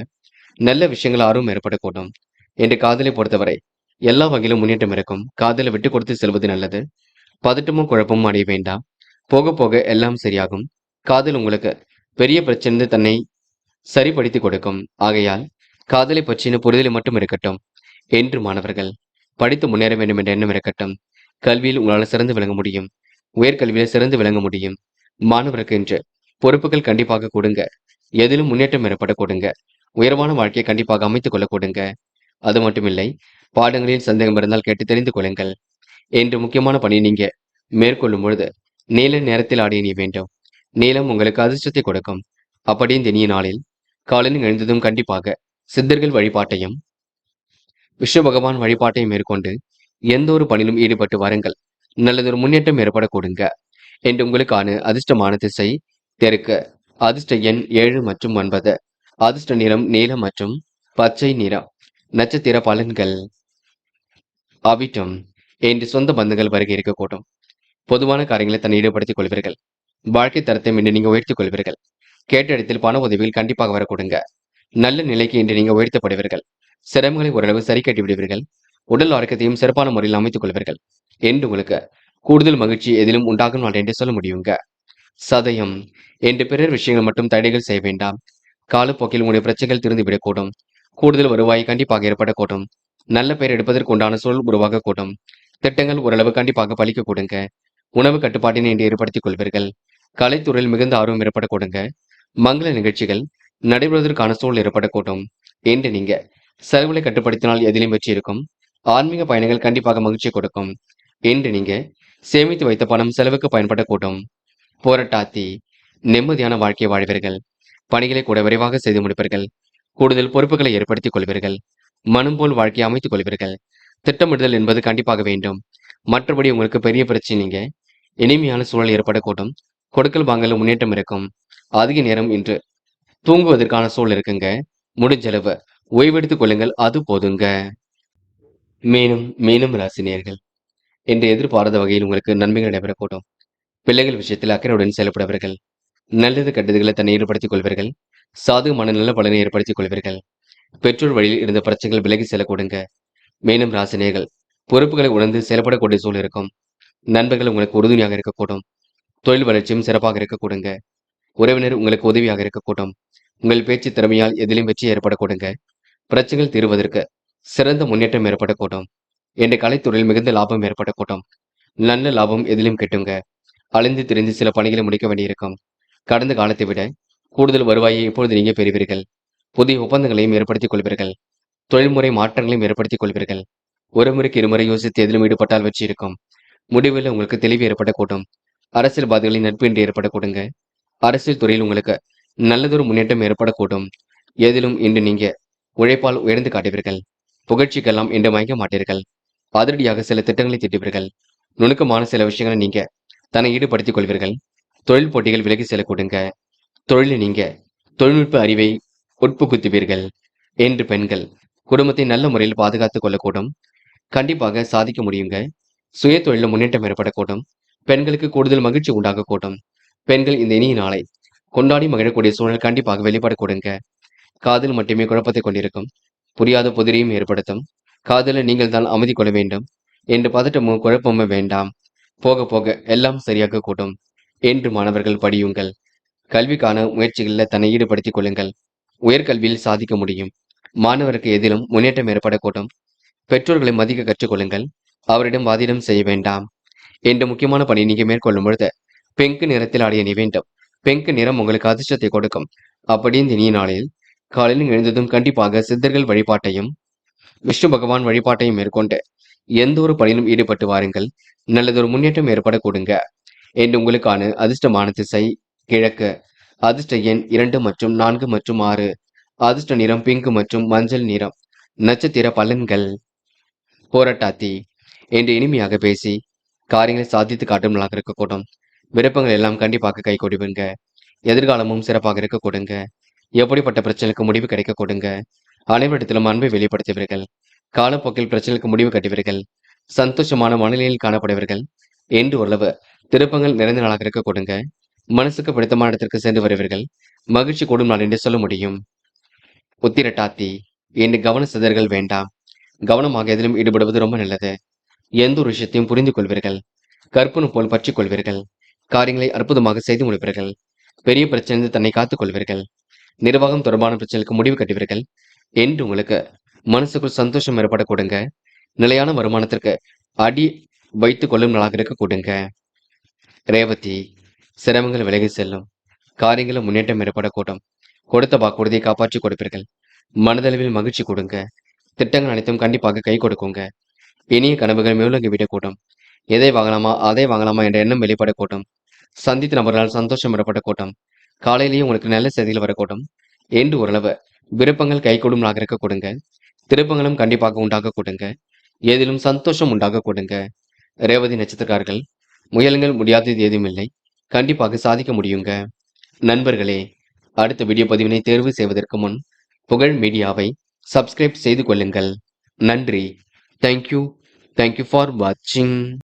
நல்ல விஷயங்கள் ஆர்வம் ஏற்படக்கூடும். என்று காதலை பொறுத்தவரை எல்லா வகையிலும் முன்னேற்றம் இருக்கும். காதலை விட்டு கொடுத்து செல்வது நல்லது. பதட்டமும் குழப்பமும் அடைய வேண்டாம். போக போக எல்லாம் சரியாகும். காதல் உங்களுக்கு பெரிய பிரச்சனை தன்னை சரிப்படுத்தி கொடுக்கும். ஆகையால் காதலை பற்றின புரிதலை மட்டும் இருக்கட்டும் என்று. மாணவர்கள் படித்து முன்னேற வேண்டும் என்ற எண்ணம் இருக்கட்டும். கல்வியில் உங்களால் சிறந்து விளங்க முடியும். உயர்கல்வியில் சிறந்து விளங்க முடியும். மாணவருக்கு என்று பொறுப்புகள் கண்டிப்பாக கொடுங்க. எதிலும் முன்னேற்றம் ஏற்பட கொடுங்க. உயர்வான வாழ்க்கையை கண்டிப்பாக அமைத்துக் கொள்ள கொடுங்க. அது மட்டுமில்லை, பாடங்களில் சந்தேகம் இருந்தால் கேட்டு தெரிந்து கொள்ளுங்கள் என்று. முக்கியமான பணியை நீங்க மேற்கொள்ளும் பொழுது நீல நேரத்தில் ஆடி அணிய வேண்டும். நீளம் உங்களுக்கு அதிர்ஷ்டத்தை கொடுக்கும். அப்படி இந்த இனிய நாளில் காலையில் எழுந்ததும் கண்டிப்பாக சித்தர்கள் வழிபாட்டையும் விஷ்ணு பகவான் வழிபாட்டையும் மேற்கொண்டு எந்த ஒரு பணியிலும் ஈடுபட்டு வாருங்கள். நல்லதொரு முன்னேற்றம் ஏற்பட கொடுங்க என்று. உங்களுக்கான அதிர்ஷ்டமான திசை தெற்கு. அதிர்ஷ்ட எண் 7 மற்றும் 9. அதிர்ஷ்ட நிறம் நீலம் மற்றும் பச்சை நிறம். நட்சத்திர பலன்கள். அவிட்டம் என்று சொந்த பந்தங்கள் வருகை இருக்கக்கூடும். பொதுவான காரியங்களை தன்னை ஈடுபடுத்திக் கொள்வீர்கள். வாழ்க்கை தரத்தை இன்று நீங்க உயர்த்திக் கொள்வீர்கள். கேட்ட இடத்தில் பண உதவிகள் கண்டிப்பாக வர கொடுங்க. நல்ல நிலைக்கு இன்று நீங்க உயர்த்தப்படுவீர்கள். சிரமங்களை ஓரளவு சரி கட்டி விடுவீர்கள். உடல் ஆரோக்கியத்தையும் சிறப்பான முறையில் அமைத்துக் கொள்வீர்கள் என்று. உங்களுக்கு கூடுதல் மகிழ்ச்சி எதிலும் உண்டாகும் நாள் என்று சொல்ல முடியுங்க. சதயம் என்று பிறர் விஷயங்கள் மட்டும் தடைகள் செய்ய வேண்டாம். காலப்போக்கில் உங்களுடைய பிரச்சனைகள் திருந்துவிடக்கூடும். கூடுதல் வருவாய் கண்டிப்பாக ஏற்படக்கூடும். நல்ல பெயர் எடுப்பதற்கு உண்டான சூழல் உருவாகக்கூடும். திட்டங்கள் ஓரளவு கண்டிப்பாக பலிக்க கொடுங்க. உணவு கட்டுப்பாட்டினை இன்று ஏற்படுத்திக் கொள்வீர்கள். கலைத்துறையில் மிகுந்த ஆர்வம் ஏற்பட கொடுங்க. மங்கள நிகழ்ச்சிகள் நடைபெறுவதற்கான சூழல் ஏற்படக்கூடும் என்று. நீங்க செலவுகளை கட்டுப்படுத்தினால் எதிலும் வெற்றி இருக்கும். ஆன்மீக பயணங்கள் கண்டிப்பாக மகிழ்ச்சி கொடுக்கும் என்று. நீங்க சேமித்து வைத்த பணம் செலவுக்கு பயன்படக்கூடும். போராட்டாத்தி நிம்மதியான வாழ்க்கையை வாழ்வீர்கள். பணிகளை கூட விரைவாக செய்து முடிப்பீர்கள். கூடுதல் பொறுப்புகளை ஏற்படுத்திக் கொள்வீர்கள். மனம் போல் வாழ்க்கையை அமைத்துக் கொள்வீர்கள். திட்டமிடுதல் என்பது கண்டிப்பாக வேண்டும். மற்றபடி உங்களுக்கு பெரிய பிரச்சனைங்க. இனிமையான சூழல் ஏற்படக்கூடும். கொடுக்கல் வாங்கல முன்னேற்றம் இருக்கும். அதிக நேரம் இன்று தூங்குவதற்கான சூழல் இருக்குங்க. முடிஞ்சளவு ஓய்வெடுத்துக் கொள்ளுங்கள், அது போதுங்க. மீனும் ராசினியர்கள் என்று எதிர்பாராத வகையில் உங்களுக்கு நன்மைகள் நடைபெறக்கூடும். பிள்ளைகள் விஷயத்தில் அக்கறையுடன் செயல்படுவீர்கள். நல்லது கெட்டதுகளை தன்னை ஈடுபடுத்திக் கொள்வீர்கள். சாதகமான நல்ல பலனை ஏற்படுத்திக் கொள்வீர்கள். பெற்றோர் வழியில் இருந்த பிரச்சனைகள் விலகி செல்லக்கூடுங்க. மீனம் ராசினியர்கள் பொறுப்புகளை உணர்ந்து செயல்படக்கூடிய சூழல் இருக்கும். நண்பர்கள் உங்களுக்கு உறுதுணையாக இருக்கக்கூடும். தொழில் வளர்ச்சியும் சிறப்பாக இருக்கக்கூடுங்க. உறவினர் உங்களுக்கு உதவியாக இருக்கக்கூடும். உங்கள் பேச்சு திறமையால் எதிலும் வெற்றி ஏற்படக்கூடுங்க. பிரச்சனைகள் தீர்வதற்கு சிறந்த முன்னேற்றம் ஏற்படக்கூடும். என்ற கலைத்துறையில் மிகுந்த லாபம் ஏற்படக்கூடும். நல்ல லாபம் எதிலும் கிட்டுங்க. அலைந்து திரிந்து சில பணிகளை முடிக்க வேண்டியிருக்கும். கடந்த காலத்தை விட கூடுதல் வருவாயை இப்பொழுது நீங்க பெறுவீர்கள். புதிய ஒப்பந்தங்களையும் ஏற்படுத்திக் கொள்வீர்கள். தொழில்முறை மாற்றங்களையும் ஏற்படுத்திக் கொள்வீர்கள். ஒரு முறைக்கு இருமுறை யோசித்து எதிலும் ஈடுபட்டால் வெற்றி இருக்கும். முடிவில் உங்களுக்கு தெளிவு ஏற்படக்கூடும். அரசியல்வாதிகளின் நட்பு இன்றி ஏற்படக்கூடுங்க. அரசியல் துறையில் உங்களுக்கு நல்லதொரு முன்னேற்றம் ஏற்படக்கூடும். எதிலும் இன்று நீங்க உழைப்பால் உயர்ந்து காட்டுவீர்கள். புகழ்ச்சிக்கெல்லாம் இன்று மயங்க மாட்டீர்கள். அதிரடியாக சில திட்டங்களை திட்டுவீர்கள். நுணுக்கமான சில விஷயங்களை நீங்க தன்னை ஈடுபடுத்திக் கொள்வீர்கள். தொழில் போட்டிகள் விலகி செல்லக்கூடுங்க. தொழிலில் நீங்க தொழில்நுட்ப அறிவை உட்புகுத்துவீர்கள். என்று பெண்கள் குடும்பத்தை நல்ல முறையில் பாதுகாத்துக் கொள்ளக்கூடும். கண்டிப்பாக சாதிக்க முடியுங்க. சுய தொழில முன்னேற்றம் ஏற்படக்கூடும். பெண்களுக்கு கூடுதல் மகிழ்ச்சி உண்டாகக்கூடும். பெண்கள் இந்த இனிய நாளை கொண்டாடி மகிழக்கூடிய சூழல் கண்டிப்பாக வெளிப்படக்கூடுங்க. காதல் மட்டுமே குழப்பத்தை கொண்டிருக்கும். புரியாத புதிரையும் ஏற்படுத்தும். காதலில் நீங்கள் தான் அமைதி கொள்ள வேண்டும் என்று பதட்டமும் குழப்பமும் வேண்டாம். போக போக எல்லாம் சரியாக கூடும் என்று மாணவர்கள் படியுங்கள். கல்விக்கான முயற்சிகளில் தன்னை ஈடுபடுத்திக் கொள்ளுங்கள். உயர்கல்வியில் சாதிக்க முடியும். மாணவருக்கு எதிலும் முன்னேற்றம் ஏற்படக்கூடும். பெற்றோர்களை மதிக்க கற்றுக்கொள்ளுங்கள். அவரிடம் வாதிடம் செய்ய வேண்டாம். என்ற முக்கியமான பணி நீங்க மேற்கொள்ளும் பொழுது பெங்கு நிறத்தில் ஆடிய நீ வேண்டும். பெங்கு நிறம் உங்களுக்கு அதிர்ஷ்டத்தை கொடுக்கும். அப்படி இந்த நீ நாளில் காலையில் எழுந்ததும் கண்டிப்பாக சித்தர்கள் வழிபாட்டையும் விஷ்ணு பகவான் வழிபாட்டையும் மேற்கொண்டு எந்த ஒரு பணியிலும் ஈடுபட்டு வாருங்கள். நல்லதொரு முன்னேற்றம் ஏற்படக்கூடுங்க. என்று உங்களுக்கான அதிர்ஷ்டமான திசை கிழக்கு. அதிர்ஷ்ட எண் 2 மற்றும் 4 மற்றும் 6. அதிர்ஷ்ட நிறம் பிங்க் மற்றும் மஞ்சள் நிறம். நட்சத்திர பலன்கள். போராட்டாத்தி என்று இனிமையாக பேசி காரியங்களை சாதித்து காட்டும்லாக இருக்கக்கூடும். விருப்பங்கள் எல்லாம் கண்டிப்பாக கை கொடுங்க. எதிர்காலமும் சிறப்பாக இருக்க கொடுங்க. எப்படிப்பட்ட பிரச்சனைக்கு முடிவு கிடைக்க கொடுங்க. அனைவரிடத்திலும் அன்பை வெளிப்படுத்துவீர்கள். காலப்போக்கில் பிரச்சனைக்கு முடிவு கட்டுவீர்கள். சந்தோஷமான மனநிலையில் காணப்படுவீர்கள். என்று ஓரளவு திருப்பங்கள் நிறைந்த நாளாக இருக்க கொடுங்க. மனசுக்கு பிடித்தமான இடத்திற்கு சென்று வருவீர்கள். மகிழ்ச்சி கூடும் நாள் என்று சொல்ல முடியும். உத்திரட்டாத்தி என்று கவன சிதறல் வேண்டாம். கவனமாக எதிலும் ஈடுபடுவது ரொம்ப நல்லது. எந்த ஒரு விஷயத்தையும் புரிந்து கொள்வீர்கள். கற்பனை போல் பற்றிக் கொள்வீர்கள். காரியங்களை அற்புதமாக செய்து முடிப்பீர்கள். பெரிய பிரச்சனை தன்னை காத்துக் கொள்வீர்கள். நிர்வாகம் தொடர்பான பிரச்சனைக்கு முடிவு கட்டுவீர்கள். என்று உங்களுக்கு மனசுக்குள் சந்தோஷம் ஏற்பட கொடுங்க. நிலையான வருமானத்திற்கு அடி வைத்துக் கொள்ளும் நாளாக இருக்க கொடுங்க. ரேவதி சிரமங்கள் விலகி செல்லும். காரியங்களும் முன்னேற்றம் ஏற்படக்கூடும். கொடுத்த வாக்குறுதியை காப்பாற்றி கொடுப்பீர்கள். மனதளவில் மகிழ்ச்சி கொடுங்க. திட்டங்கள் அனைத்தும் கண்டிப்பாக கை கொடுக்குங்க. இனிய கனவுகள் மேலோங்கி விடக்கூடும். எதை வாங்கலாமா அதை வாங்கலாமா என்ற எண்ணம் வெளிப்படக்கூடும். சந்தித்த நபர்களால் சந்தோஷம் ஏற்படக்கூடும். காலையிலேயே உங்களுக்கு நல்ல செய்திகள் வரக்கூடும். என்று ஓரளவு விருப்பங்கள் கைகூடும் நாளாக இருக்க கொடுங்க. திருப்பங்களும் கண்டிப்பாக உண்டாக கொடுங்க. ஏதிலும் சந்தோஷம் உண்டாக கொடுங்க. ரேவதி நட்சத்திரக்காரர்கள் முயலுங்கள், முடியாதது ஏதும் இல்லை. கண்டிப்பாக சாதிக்க முடியுங்க. நண்பர்களே, அடுத்த வீடியோ பதிவினை தேர்வு செய்வதற்கு முன் புகழ் மீடியாவை சப்ஸ்கிரைப் செய்து கொள்ளுங்கள். நன்றி. தேங்க்யூ ஃபார் வாட்சிங்.